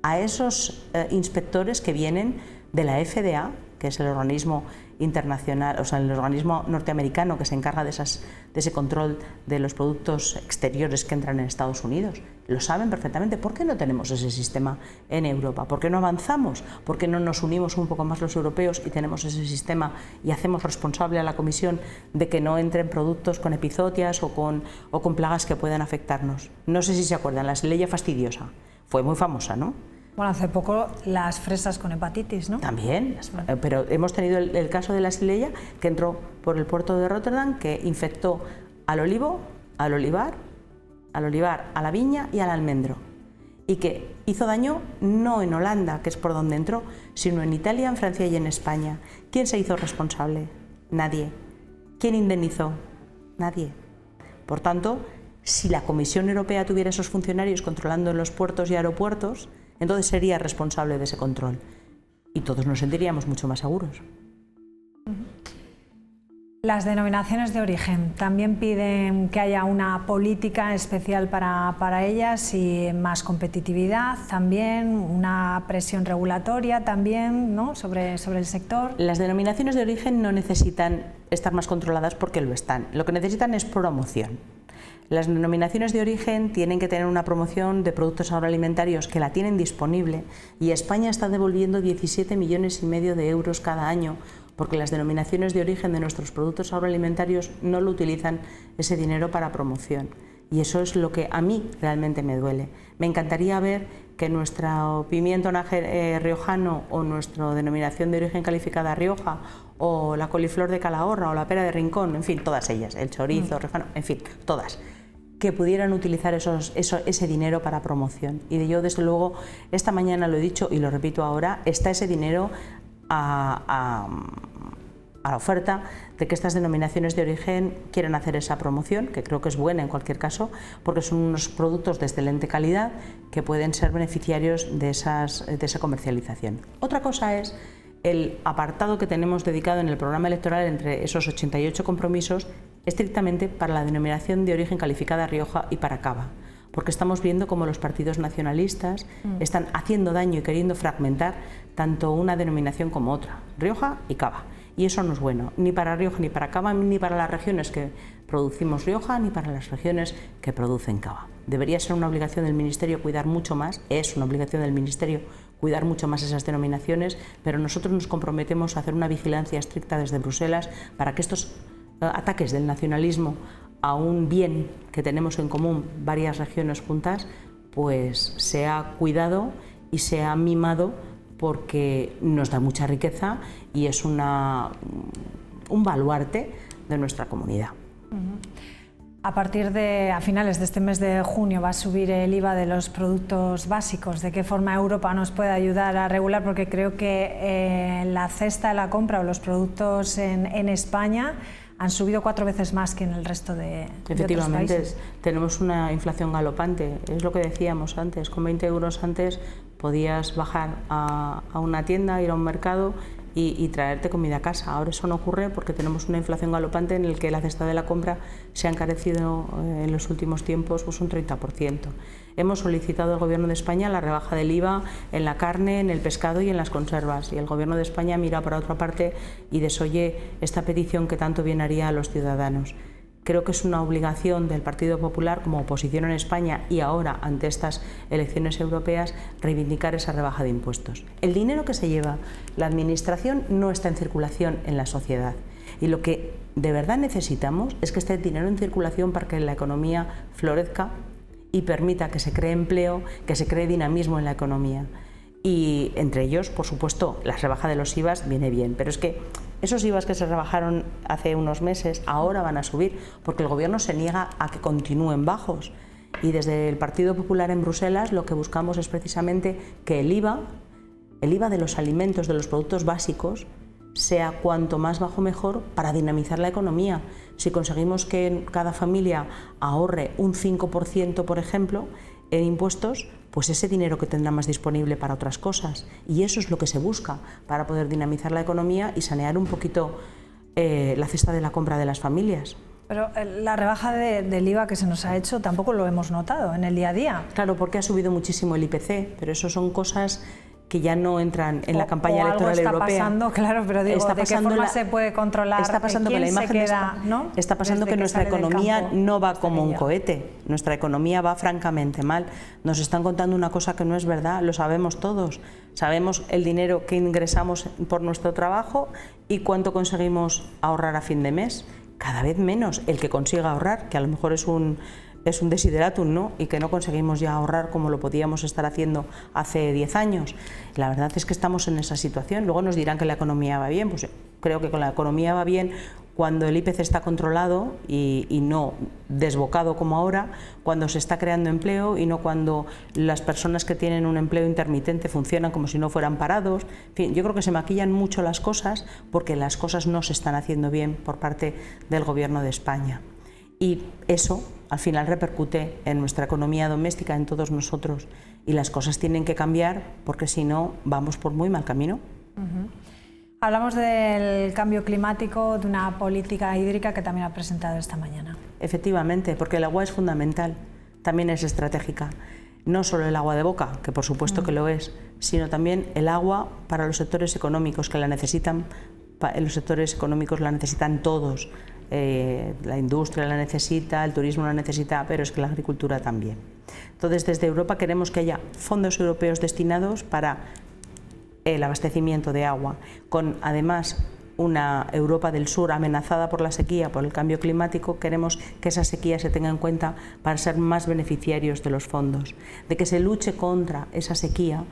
a esos inspectores que vienen de la FDA, que es el organismo internacional, o sea, el organismo norteamericano que se encarga de ese control de los productos exteriores que entran en Estados Unidos. Lo saben perfectamente. ¿Por qué no tenemos ese sistema en Europa? ¿Por qué no avanzamos? ¿Por qué no nos unimos un poco más los europeos y tenemos ese sistema y hacemos responsable a la Comisión de que no entren productos con epizootias o con plagas que puedan afectarnos? No sé si se acuerdan, la Xylella fastidiosa fue muy famosa, ¿no? Bueno, hace poco las fresas con hepatitis, ¿no? También, pero hemos tenido el caso de la Xylella que entró por el puerto de Rotterdam, que infectó al olivo, al olivar, a la viña y al almendro, y que hizo daño no en Holanda, que es por donde entró, sino en Italia, en Francia y en España. ¿Quién se hizo responsable? Nadie. ¿Quién indemnizó? Nadie. Por tanto, si la Comisión Europea tuviera esos funcionarios controlando en los puertos y aeropuertos, entonces sería responsable de ese control y todos nos sentiríamos mucho más seguros. Las denominaciones de origen también piden que haya una política especial para ellas y más competitividad, también una presión regulatoria también, ¿no?, sobre el sector. Las denominaciones de origen no necesitan estar más controladas porque lo están. Lo que necesitan es promoción. Las denominaciones de origen tienen que tener una promoción de productos agroalimentarios que la tienen disponible, y España está devolviendo 17,5 millones de euros cada año porque las denominaciones de origen de nuestros productos agroalimentarios no lo utilizan ese dinero para promoción. Y eso es lo que a mí realmente me duele. Me encantaría ver que nuestro pimiento riojano o nuestra denominación de origen calificada Rioja o la coliflor de Calahorra o la pera de Rincón, en fin, todas ellas, el chorizo riojano, en fin, todas, que pudieran utilizar ese dinero para promoción. Y yo, desde luego, esta mañana lo he dicho y lo repito ahora, está ese dinero a la oferta de que estas denominaciones de origen quieran hacer esa promoción, que creo que es buena en cualquier caso, porque son unos productos de excelente calidad que pueden ser beneficiarios de esa comercialización. Otra cosa es el apartado que tenemos dedicado en el programa electoral entre esos 88 compromisos estrictamente para la denominación de origen calificada Rioja y para Cava, porque estamos viendo cómo los partidos nacionalistas están haciendo daño y queriendo fragmentar tanto una denominación como otra, Rioja y Cava. Y eso no es bueno, ni para Rioja, ni para Cava, ni para las regiones que producimos Rioja, ni para las regiones que producen Cava. Debería ser una obligación del Ministerio cuidar mucho más, es una obligación del Ministerio cuidar mucho más esas denominaciones, pero nosotros nos comprometemos a hacer una vigilancia estricta desde Bruselas para que estos ataques del nacionalismo a un bien que tenemos en común varias regiones juntas, pues sea cuidado y sea mimado, porque nos da mucha riqueza y es un baluarte de nuestra comunidad. A partir de, a finales de este mes de junio, va a subir el IVA de los productos básicos. ¿De qué forma Europa nos puede ayudar a regular? Porque creo que la cesta de la compra o los productos en España han subido 4 veces más que en el resto de Efectivamente, otros países. Tenemos una inflación galopante. Es lo que decíamos antes. Con 20 euros antes podías bajar a una tienda, ir a un mercado y traerte comida a casa. Ahora eso no ocurre porque tenemos una inflación galopante en el que la cesta de la compra se ha encarecido en los últimos tiempos pues un 30%. Hemos solicitado al Gobierno de España la rebaja del IVA en la carne, en el pescado y en las conservas, y el Gobierno de España mira para otra parte y desoye esta petición que tanto bien haría a los ciudadanos. Creo que es una obligación del Partido Popular como oposición en España y ahora ante estas elecciones europeas reivindicar esa rebaja de impuestos. El dinero que se lleva la Administración no está en circulación en la sociedad y lo que de verdad necesitamos es que esté dinero en circulación para que la economía florezca y permita que se cree empleo, que se cree dinamismo en la economía. Y entre ellos, por supuesto, la rebaja de los IVAs viene bien, pero es que esos IVAs que se rebajaron hace unos meses ahora van a subir porque el Gobierno se niega a que continúen bajos. Y desde el Partido Popular en Bruselas lo que buscamos es precisamente que el IVA de los alimentos, de los productos básicos, sea cuanto más bajo mejor para dinamizar la economía. Si conseguimos que cada familia ahorre un 5%, por ejemplo, en impuestos, pues ese dinero que tendrá más disponible para otras cosas. Y eso es lo que se busca para poder dinamizar la economía y sanear un poquito la cesta de la compra de las familias. Pero la rebaja del IVA que se nos ha hecho tampoco lo hemos notado en el día a día. Claro, porque ha subido muchísimo el IPC, pero eso son cosas que ya no entran en la campaña electoral europea. Algo está pasando, claro, pero digo, ¿de qué forma se puede controlar? Está pasando que la imagen está pasando que nuestra economía no va como un cohete. Nuestra economía va francamente mal. Nos están contando una cosa que no es verdad, lo sabemos todos. Sabemos el dinero que ingresamos por nuestro trabajo y cuánto conseguimos ahorrar a fin de mes. Cada vez menos el que consiga ahorrar, que a lo mejor es un desideratum, ¿no? Y que no conseguimos ya ahorrar como lo podíamos estar haciendo hace 10 años. La verdad es que estamos en esa situación. Luego nos dirán que la economía va bien. Pues creo que con la economía va bien cuando el IPC está controlado y no desbocado como ahora, cuando se está creando empleo y no cuando las personas que tienen un empleo intermitente funcionan como si no fueran parados. En fin, yo creo que se maquillan mucho las cosas porque las cosas no se están haciendo bien por parte del Gobierno de España. Y eso al final repercute en nuestra economía doméstica, en todos nosotros, y las cosas tienen que cambiar porque si no vamos por muy mal camino. Hablamos del cambio climático, de una política hídrica que también ha presentado esta mañana. Efectivamente, porque el agua es fundamental, también es estratégica. No solo el agua de boca, que por supuesto que lo es, sino también el agua para los sectores económicos que la necesitan. Los sectores económicos la necesitan todos. La industria la necesita, el turismo la necesita, pero es que la agricultura también. Entonces, desde Europa queremos que haya fondos europeos destinados para el abastecimiento de agua, con además una Europa del Sur amenazada por la sequía, por el cambio climático. Queremos que esa sequía se tenga en cuenta para ser más beneficiarios de los fondos, de que se luche contra esa sequía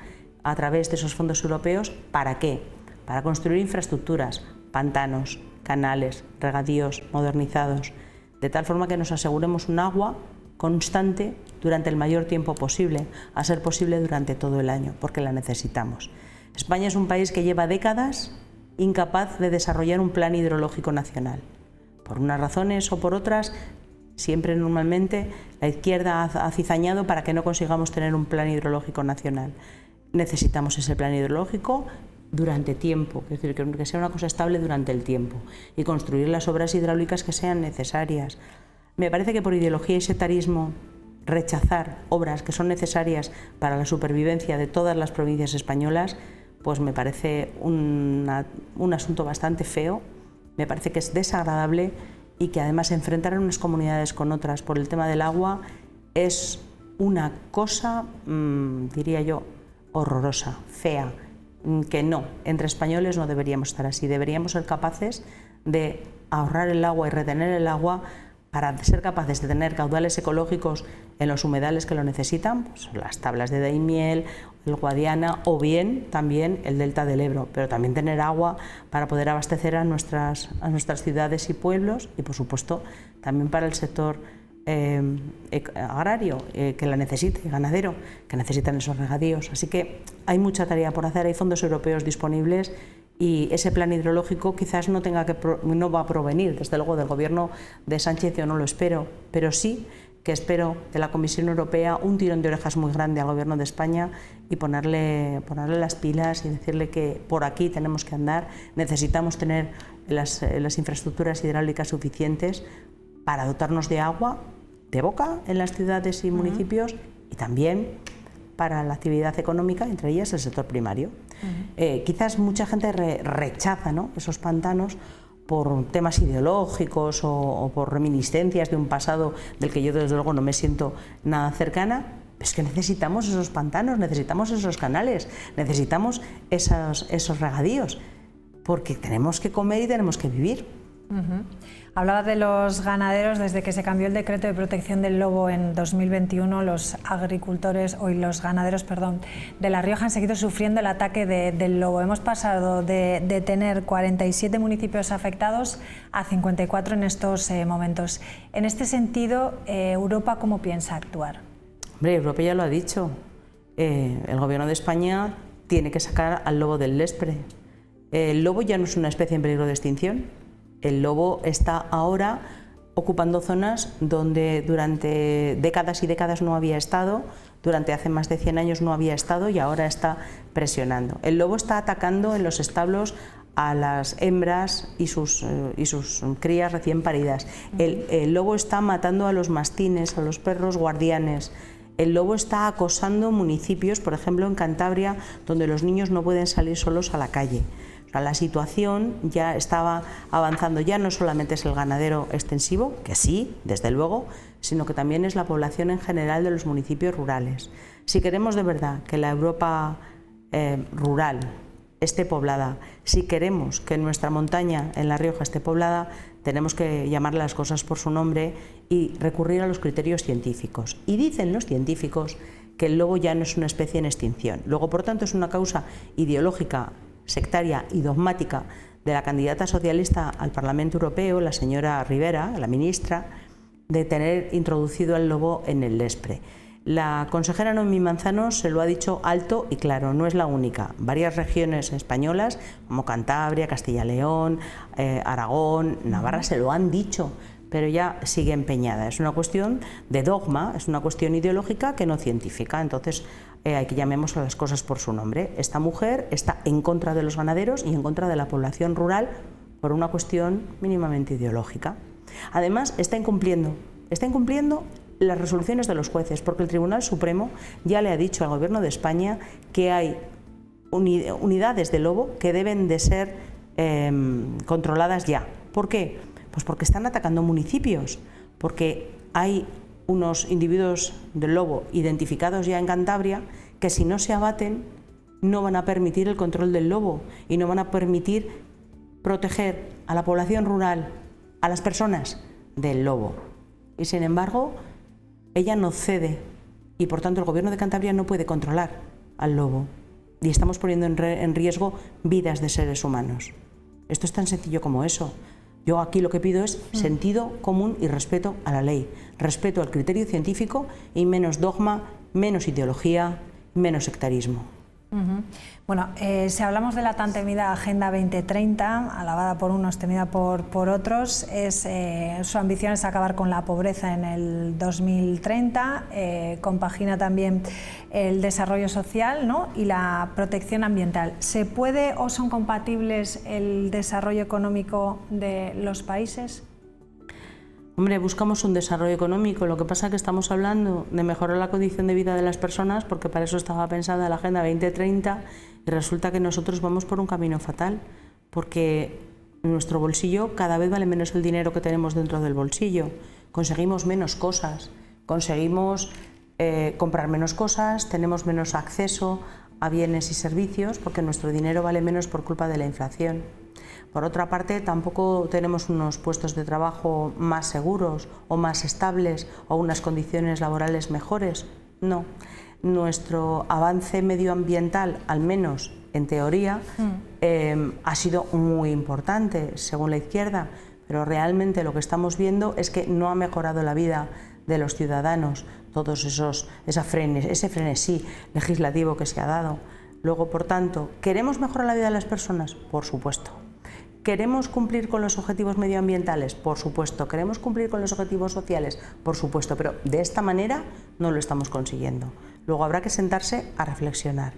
a través de esos fondos europeos. ¿Para qué? Para construir infraestructuras, pantanos, canales, regadíos modernizados, de tal forma que nos aseguremos un agua constante durante el mayor tiempo posible, a ser posible durante todo el año, porque la necesitamos. España es un país que lleva décadas incapaz de desarrollar un plan hidrológico nacional. Por unas razones o por otras, siempre normalmente la izquierda ha cizañado para que no consigamos tener un plan hidrológico nacional. Necesitamos ese plan hidrológico durante tiempo, es decir, que sea una cosa estable durante el tiempo y construir las obras hidráulicas que sean necesarias. Me parece que por ideología y sectarismo rechazar obras que son necesarias para la supervivencia de todas las provincias españolas, pues me parece un asunto bastante feo, me parece que es desagradable y que además enfrentar a unas comunidades con otras por el tema del agua es una cosa, diría yo, horrorosa, fea, que no, entre españoles no deberíamos estar así, deberíamos ser capaces de ahorrar el agua y retener el agua para ser capaces de tener caudales ecológicos en los humedales que lo necesitan, pues las tablas de Daimiel, el Guadiana o bien también el delta del Ebro, pero también tener agua para poder abastecer a nuestras ciudades y pueblos y por supuesto también para el sector agrario que la necesite, ganadero, que necesitan esos regadíos. Así que hay mucha tarea por hacer, hay fondos europeos disponibles y ese plan hidrológico quizás no va a provenir, desde luego, del gobierno de Sánchez, yo no lo espero, pero sí que espero de la Comisión Europea un tirón de orejas muy grande al gobierno de España y ponerle las pilas y decirle que por aquí tenemos que andar, necesitamos tener las infraestructuras hidráulicas suficientes para dotarnos de agua de boca en las ciudades y municipios y también para la actividad económica, entre ellas el sector primario. Quizás mucha gente rechaza, ¿no?, esos pantanos por temas ideológicos o por reminiscencias de un pasado del que yo desde luego no me siento nada cercana. Es que necesitamos esos pantanos, necesitamos esos canales, necesitamos esos regadíos, porque tenemos que comer y tenemos que vivir. Hablaba de los ganaderos. Desde que se cambió el decreto de protección del lobo en 2021, los ganaderos de La Rioja han seguido sufriendo el ataque del lobo. Hemos pasado de tener 47 municipios afectados a 54 en estos momentos. En este sentido, ¿Europa cómo piensa actuar? Hombre, Europa ya lo ha dicho. El gobierno de España tiene que sacar al lobo del Lespre. El lobo ya no es una especie en peligro de extinción. El lobo está ahora ocupando zonas donde durante décadas y décadas no había estado, durante hace más de 100 años no había estado y ahora está presionando. El lobo está atacando en los establos a las hembras y sus crías recién paridas. El lobo está matando a los mastines, a los perros guardianes. El lobo está acosando municipios, por ejemplo en Cantabria, donde los niños no pueden salir solos a la calle. La situación ya estaba avanzando, ya no solamente es el ganadero extensivo, que sí, desde luego, sino que también es la población en general de los municipios rurales. Si queremos de verdad que la Europa rural esté poblada, si queremos que nuestra montaña en La Rioja esté poblada, tenemos que llamarle las cosas por su nombre y recurrir a los criterios científicos. Y dicen los científicos que el lobo ya no es una especie en extinción. Luego, por tanto, es una causa ideológica, sectaria y dogmática de la candidata socialista al Parlamento Europeo, la señora Rivera, la ministra, de tener introducido el lobo en el Lespre. La consejera Noemí Manzano se lo ha dicho alto y claro, no es la única. Varias regiones españolas, como Cantabria, Castilla y León, Aragón, Navarra, se lo han dicho, pero ya sigue empeñada. Es una cuestión de dogma, es una cuestión ideológica que no científica. Entonces, hay que llamemos a las cosas por su nombre. Esta mujer está en contra de los ganaderos y en contra de la población rural por una cuestión mínimamente ideológica. Además, está incumpliendo las resoluciones de los jueces, porque el Tribunal Supremo ya le ha dicho al Gobierno de España que hay unidades de lobo que deben de ser controladas ya. ¿Por qué? Pues porque están atacando municipios, porque hay unos individuos del lobo identificados ya en Cantabria que si no se abaten no van a permitir el control del lobo y no van a permitir proteger a la población rural, a las personas del lobo. Y sin embargo, ella no cede y por tanto el Gobierno de Cantabria no puede controlar al lobo y estamos poniendo en riesgo vidas de seres humanos. Esto es tan sencillo como eso. Yo aquí lo que pido es sentido común y respeto a la ley, respeto al criterio científico y menos dogma, menos ideología, menos sectarismo. Bueno, si hablamos de la tan temida Agenda 2030, alabada por unos, temida por otros, su ambición es acabar con la pobreza en el 2030, compagina también el desarrollo social, ¿no?, y la protección ambiental. ¿Se puede o son compatibles el desarrollo económico de los países? Hombre, buscamos un desarrollo económico, lo que pasa es que estamos hablando de mejorar la condición de vida de las personas, porque para eso estaba pensada la Agenda 2030, y resulta que nosotros vamos por un camino fatal, porque en nuestro bolsillo cada vez vale menos el dinero que tenemos dentro del bolsillo, conseguimos menos cosas, conseguimos comprar menos cosas, tenemos menos acceso a bienes y servicios, porque nuestro dinero vale menos por culpa de la inflación. Por otra parte, tampoco tenemos unos puestos de trabajo más seguros o más estables o unas condiciones laborales mejores. No. Nuestro avance medioambiental, al menos en teoría, ha sido muy importante, según la izquierda, pero realmente lo que estamos viendo es que no ha mejorado la vida de los ciudadanos, ese frenesí legislativo que se ha dado. Luego, por tanto, ¿queremos mejorar la vida de las personas? Por supuesto. ¿Queremos cumplir con los objetivos medioambientales? Por supuesto. ¿Queremos cumplir con los objetivos sociales? Por supuesto, pero de esta manera no lo estamos consiguiendo. Luego habrá que sentarse a reflexionar.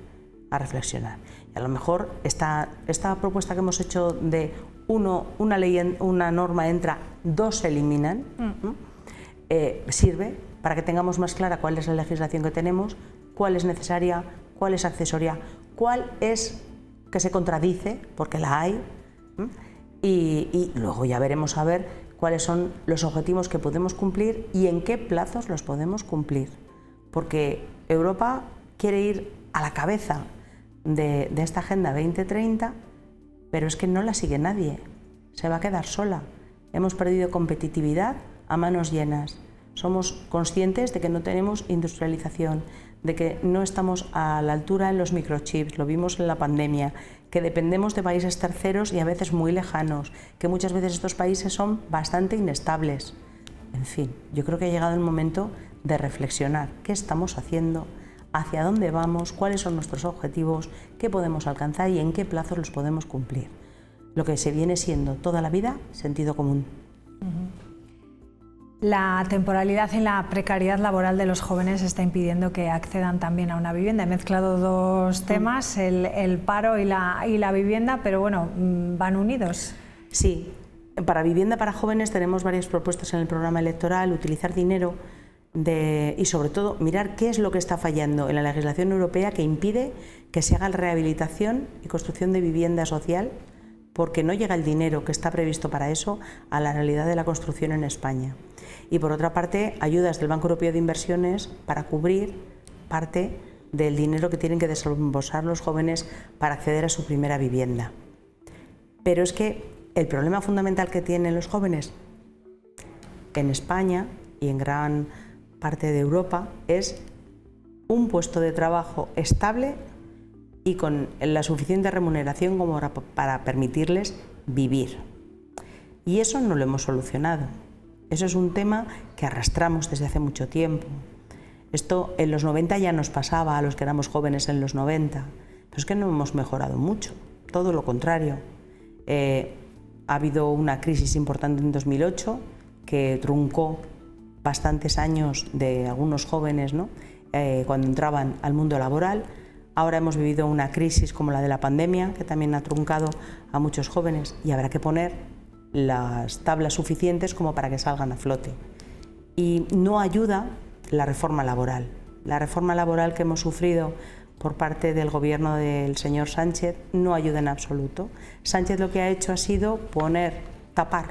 Y a lo mejor esta propuesta que hemos hecho de una norma entra, 2 se eliminan, sirve para que tengamos más clara cuál es la legislación que tenemos, cuál es necesaria, cuál es accesoria, cuál es que se contradice, porque la hay, y luego ya veremos a ver cuáles son los objetivos que podemos cumplir y en qué plazos los podemos cumplir. Porque Europa quiere ir a la cabeza de esta Agenda 2030, pero es que no la sigue nadie, se va a quedar sola. Hemos perdido competitividad a manos llenas. Somos conscientes de que no tenemos industrialización, de que no estamos a la altura en los microchips, lo vimos en la pandemia, que dependemos de países terceros y a veces muy lejanos, que muchas veces estos países son bastante inestables. En fin, yo creo que ha llegado el momento de reflexionar qué estamos haciendo, hacia dónde vamos, cuáles son nuestros objetivos, qué podemos alcanzar y en qué plazos los podemos cumplir. Lo que se viene siendo toda la vida sentido común. La temporalidad y la precariedad laboral de los jóvenes está impidiendo que accedan también a una vivienda. He mezclado 2 temas, el paro y la vivienda, pero bueno, ¿van unidos? Sí, para vivienda para jóvenes tenemos varias propuestas en el programa electoral, utilizar dinero y sobre todo mirar qué es lo que está fallando en la legislación europea que impide que se haga rehabilitación y construcción de vivienda social, porque no llega el dinero que está previsto para eso a la realidad de la construcción en España. Y por otra parte, ayudas del Banco Europeo de Inversiones para cubrir parte del dinero que tienen que desembolsar los jóvenes para acceder a su primera vivienda. Pero es que el problema fundamental que tienen los jóvenes en España y en gran parte de Europa es un puesto de trabajo estable y con la suficiente remuneración como para permitirles vivir. Y eso no lo hemos solucionado. Eso es un tema que arrastramos desde hace mucho tiempo. Esto en los 90 ya nos pasaba a los que éramos jóvenes en los 90, pero es que no hemos mejorado mucho, todo lo contrario. Ha habido una crisis importante en 2008 que truncó bastantes años de algunos jóvenes, ¿no? Cuando entraban al mundo laboral. Ahora hemos vivido una crisis como la de la pandemia, que también ha truncado a muchos jóvenes, y habrá que poner las tablas suficientes como para que salgan a flote. Y no ayuda la reforma laboral. La reforma laboral que hemos sufrido por parte del gobierno del señor Sánchez no ayuda en absoluto. Sánchez lo que ha hecho ha sido tapar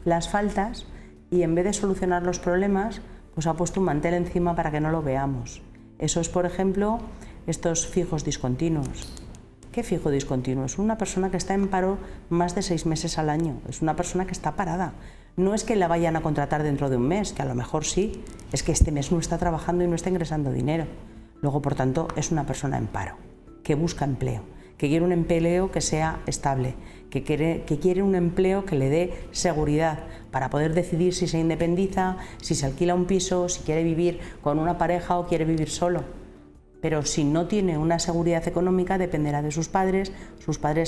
las faltas, y en vez de solucionar los problemas, pues ha puesto un mantel encima para que no lo veamos. Eso es, por ejemplo, estos fijos discontinuos. ¿Qué fijo discontinuo? Es una persona que está en paro más de 6 meses al año. Es una persona que está parada. No es que la vayan a contratar dentro de un mes, que a lo mejor sí, es que este mes no está trabajando y no está ingresando dinero. Luego, por tanto, es una persona en paro, que busca empleo, que quiere un empleo que sea estable, que quiere un empleo que le dé seguridad para poder decidir si se independiza, si se alquila un piso, si quiere vivir con una pareja o quiere vivir solo. Pero si no tiene una seguridad económica, dependerá de sus padres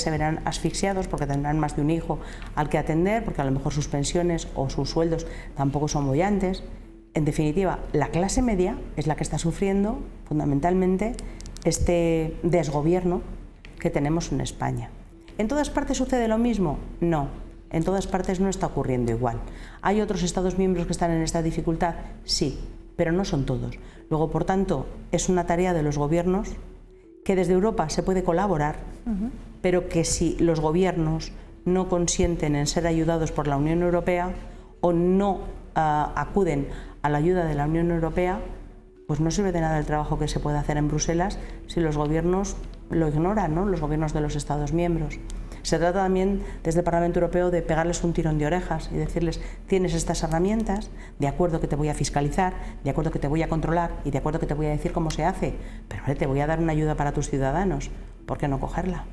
se verán asfixiados porque tendrán más de un hijo al que atender, porque a lo mejor sus pensiones o sus sueldos tampoco son bollantes. En definitiva, la clase media es la que está sufriendo fundamentalmente este desgobierno que tenemos en España. ¿En todas partes sucede lo mismo? No, en todas partes no está ocurriendo igual. ¿Hay otros Estados miembros que están en esta dificultad? Sí, pero no son todos. Luego, por tanto, es una tarea de los gobiernos que desde Europa se puede colaborar, pero que si los gobiernos no consienten en ser ayudados por la Unión Europea o no acuden a la ayuda de la Unión Europea, pues no sirve de nada el trabajo que se puede hacer en Bruselas si los gobiernos lo ignoran, ¿no? Los gobiernos de los Estados miembros. Se trata también desde el Parlamento Europeo de pegarles un tirón de orejas y decirles: tienes estas herramientas, de acuerdo que te voy a fiscalizar, de acuerdo que te voy a controlar y de acuerdo que te voy a decir cómo se hace, pero te voy a dar una ayuda para tus ciudadanos, ¿por qué no cogerla?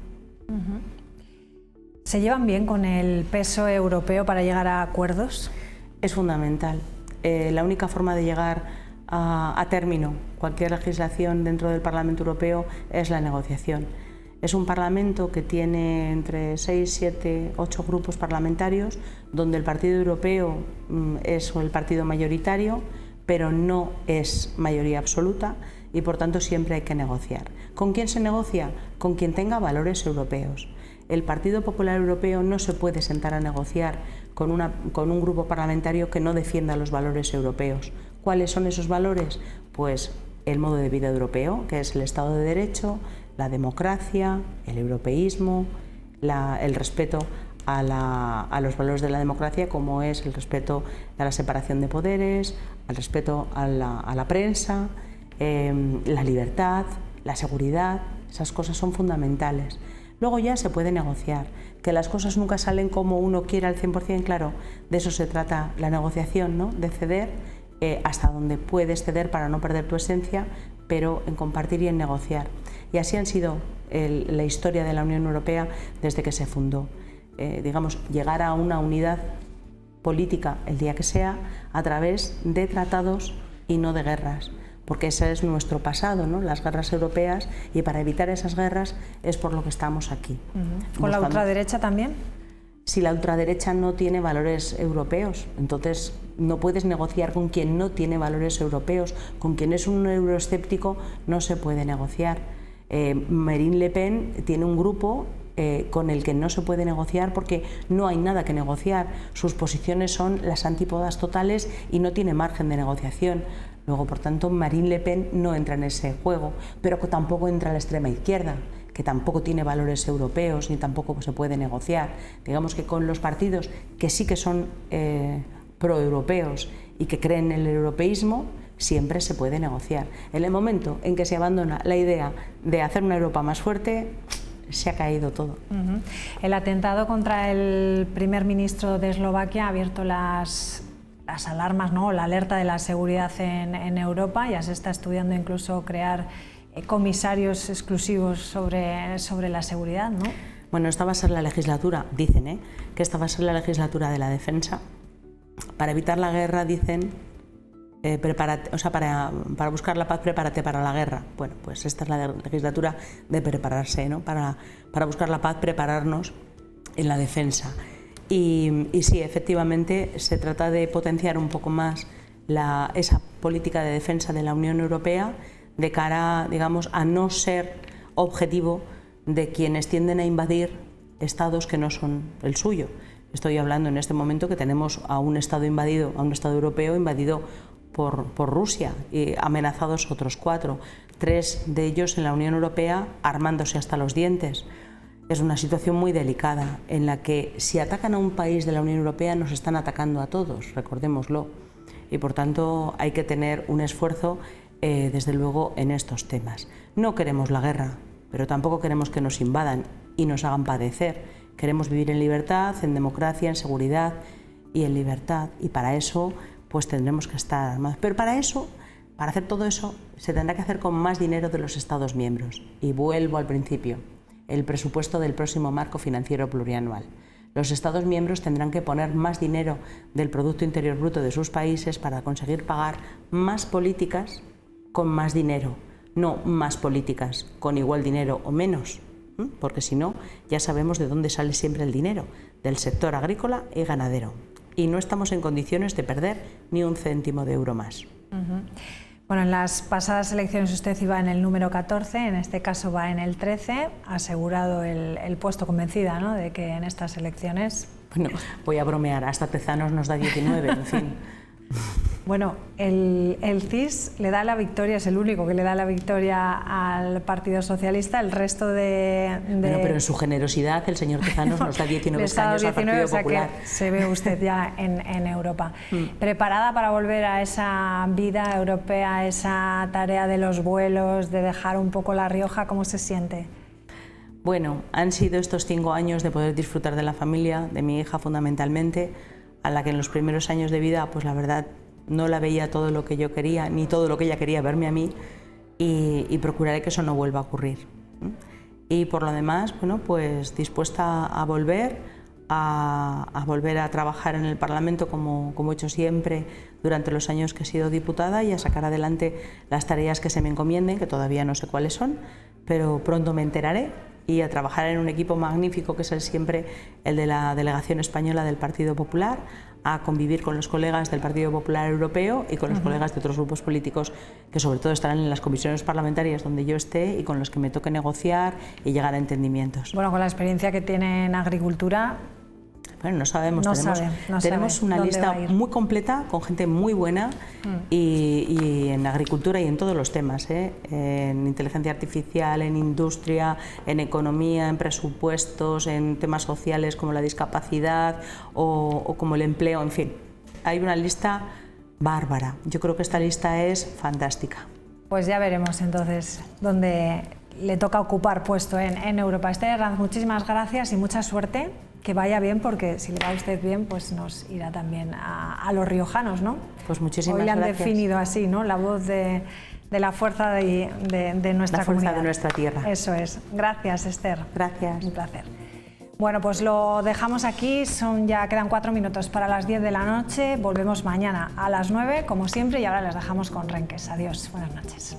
¿Se llevan bien con el peso europeo para llegar a acuerdos? Es fundamental. La única forma de llegar a término cualquier legislación dentro del Parlamento Europeo es la negociación. Es un Parlamento que tiene entre 6, 7, 8 grupos parlamentarios, donde el Partido Europeo es el partido mayoritario, pero no es mayoría absoluta y por tanto siempre hay que negociar. ¿Con quién se negocia? Con quien tenga valores europeos. El Partido Popular Europeo no se puede sentar a negociar con un grupo parlamentario que no defienda los valores europeos. ¿Cuáles son esos valores? Pues el modo de vida europeo, que es el Estado de Derecho, la democracia, el europeísmo, el respeto a los valores de la democracia, como es el respeto a la separación de poderes, al respeto a la prensa, la libertad, la seguridad. Esas cosas son fundamentales. Luego ya se puede negociar. Que las cosas nunca salen como uno quiere al 100%, claro, de eso se trata la negociación, ¿no? De ceder hasta donde puedes ceder para no perder tu esencia, pero en compartir y en negociar. Y así han sido la historia de la Unión Europea desde que se fundó. Digamos, llegar a una unidad política el día que sea a través de tratados y no de guerras. Porque ese es nuestro pasado, ¿no? Las guerras europeas, y para evitar esas guerras es por lo que estamos aquí. ¿Con la ultraderecha también? Si la ultraderecha no tiene valores europeos, entonces no puedes negociar con quien no tiene valores europeos. Con quien es un euroescéptico no se puede negociar. Marine Le Pen tiene un grupo con el que no se puede negociar porque no hay nada que negociar. Sus posiciones son las antípodas totales y no tiene margen de negociación. Luego, por tanto, Marine Le Pen no entra en ese juego, pero tampoco entra la extrema izquierda, que tampoco tiene valores europeos ni tampoco se puede negociar. Digamos que con los partidos que sí que son proeuropeos y que creen en el europeísmo, siempre se puede negociar. En el momento en que se abandona la idea de hacer una Europa más fuerte, se ha caído todo. El atentado contra el primer ministro de Eslovaquia ha abierto las alarmas, ¿no? La alerta de la seguridad en Europa. Ya se está estudiando incluso crear comisarios exclusivos sobre la seguridad, ¿no? Bueno, esta va a ser la legislatura, dicen, que esta va a ser la legislatura de la defensa. Para evitar la guerra, dicen, para buscar la paz, prepárate para la guerra. Bueno, pues esta es la legislatura de prepararse, ¿no? Para buscar la paz, prepararnos en la defensa. Y sí, efectivamente, se trata de potenciar un poco más esa política de defensa de la Unión Europea de cara, digamos, a no ser objetivo de quienes tienden a invadir estados que no son el suyo. Estoy hablando en este momento que tenemos a un estado invadido, a un estado europeo invadido por Rusia y amenazados otros 4, 3 de ellos en la Unión Europea armándose hasta los dientes. Es una situación muy delicada en la que si atacan a un país de la Unión Europea nos están atacando a todos, recordémoslo. Y por tanto hay que tener un esfuerzo desde luego en estos temas. No queremos la guerra, pero tampoco queremos que nos invadan y nos hagan padecer. Queremos vivir en libertad, en democracia, en seguridad y en libertad. Y para eso pues tendremos que estar armados. Pero para hacer todo eso, se tendrá que hacer con más dinero de los Estados miembros. Y vuelvo al principio. El presupuesto del próximo marco financiero plurianual. Los Estados miembros tendrán que poner más dinero del Producto Interior Bruto de sus países para conseguir pagar más políticas con más dinero, no más políticas con igual dinero o menos, porque si no, ya sabemos de dónde sale siempre el dinero, del sector agrícola y ganadero. Y no estamos en condiciones de perder ni un céntimo de euro más. Bueno, en las pasadas elecciones usted iba en el número 14, en este caso va en el 13, ha asegurado el puesto, convencida, ¿no?, de que en estas elecciones... Bueno, voy a bromear, hasta Tezanos nos da 19, en fin. Bueno, el CIS le da la victoria, es el único que le da la victoria al Partido Socialista, el resto de... Bueno, pero en su generosidad el señor Tezanos nos da 19 escaños al Partido Popular. Que se ve usted ya en Europa. ¿Preparada para volver a esa vida europea, a esa tarea de los vuelos, de dejar un poco La Rioja? ¿Cómo se siente? Bueno, han sido estos 5 años de poder disfrutar de la familia, de mi hija fundamentalmente, a la que en los primeros años de vida, pues la verdad, no la veía todo lo que yo quería, ni todo lo que ella quería verme a mí, y procuraré que eso no vuelva a ocurrir. y por lo demás, bueno, pues dispuesta a volver a trabajar en el Parlamento como he hecho siempre durante los años que he sido diputada y a sacar adelante las tareas que se me encomienden, que todavía no sé cuáles son, pero pronto me enteraré, y a trabajar en un equipo magnífico que es siempre el de la delegación española del Partido Popular, a convivir con los colegas del Partido Popular Europeo y con los colegas de otros grupos políticos que sobre todo estarán en las comisiones parlamentarias donde yo esté y con los que me toque negociar y llegar a entendimientos. Bueno, con la experiencia que tiene en agricultura... Bueno, no sabemos, tenemos una lista muy completa, con gente muy buena y en agricultura y en todos los temas, en inteligencia artificial, en industria, en economía, en presupuestos, en temas sociales como la discapacidad o como el empleo, en fin. Hay una lista bárbara. Yo creo que esta lista es fantástica. Pues ya veremos entonces dónde le toca ocupar puesto en Europa. Esther Herranz, muchísimas gracias y mucha suerte. Que vaya bien, porque si le va a usted bien, pues nos irá también a los riojanos, ¿no? Pues muchísimas gracias. Hoy le han gracias. definido así, ¿no? La voz de la fuerza de nuestra comunidad. La fuerza de nuestra tierra. Eso es. Gracias, Esther. Gracias. Un placer. Bueno, pues lo dejamos aquí. Ya quedan 4 minutos para las 10 de la noche. Volvemos mañana a las 9, como siempre, y ahora les dejamos con Renques. Adiós. Buenas noches.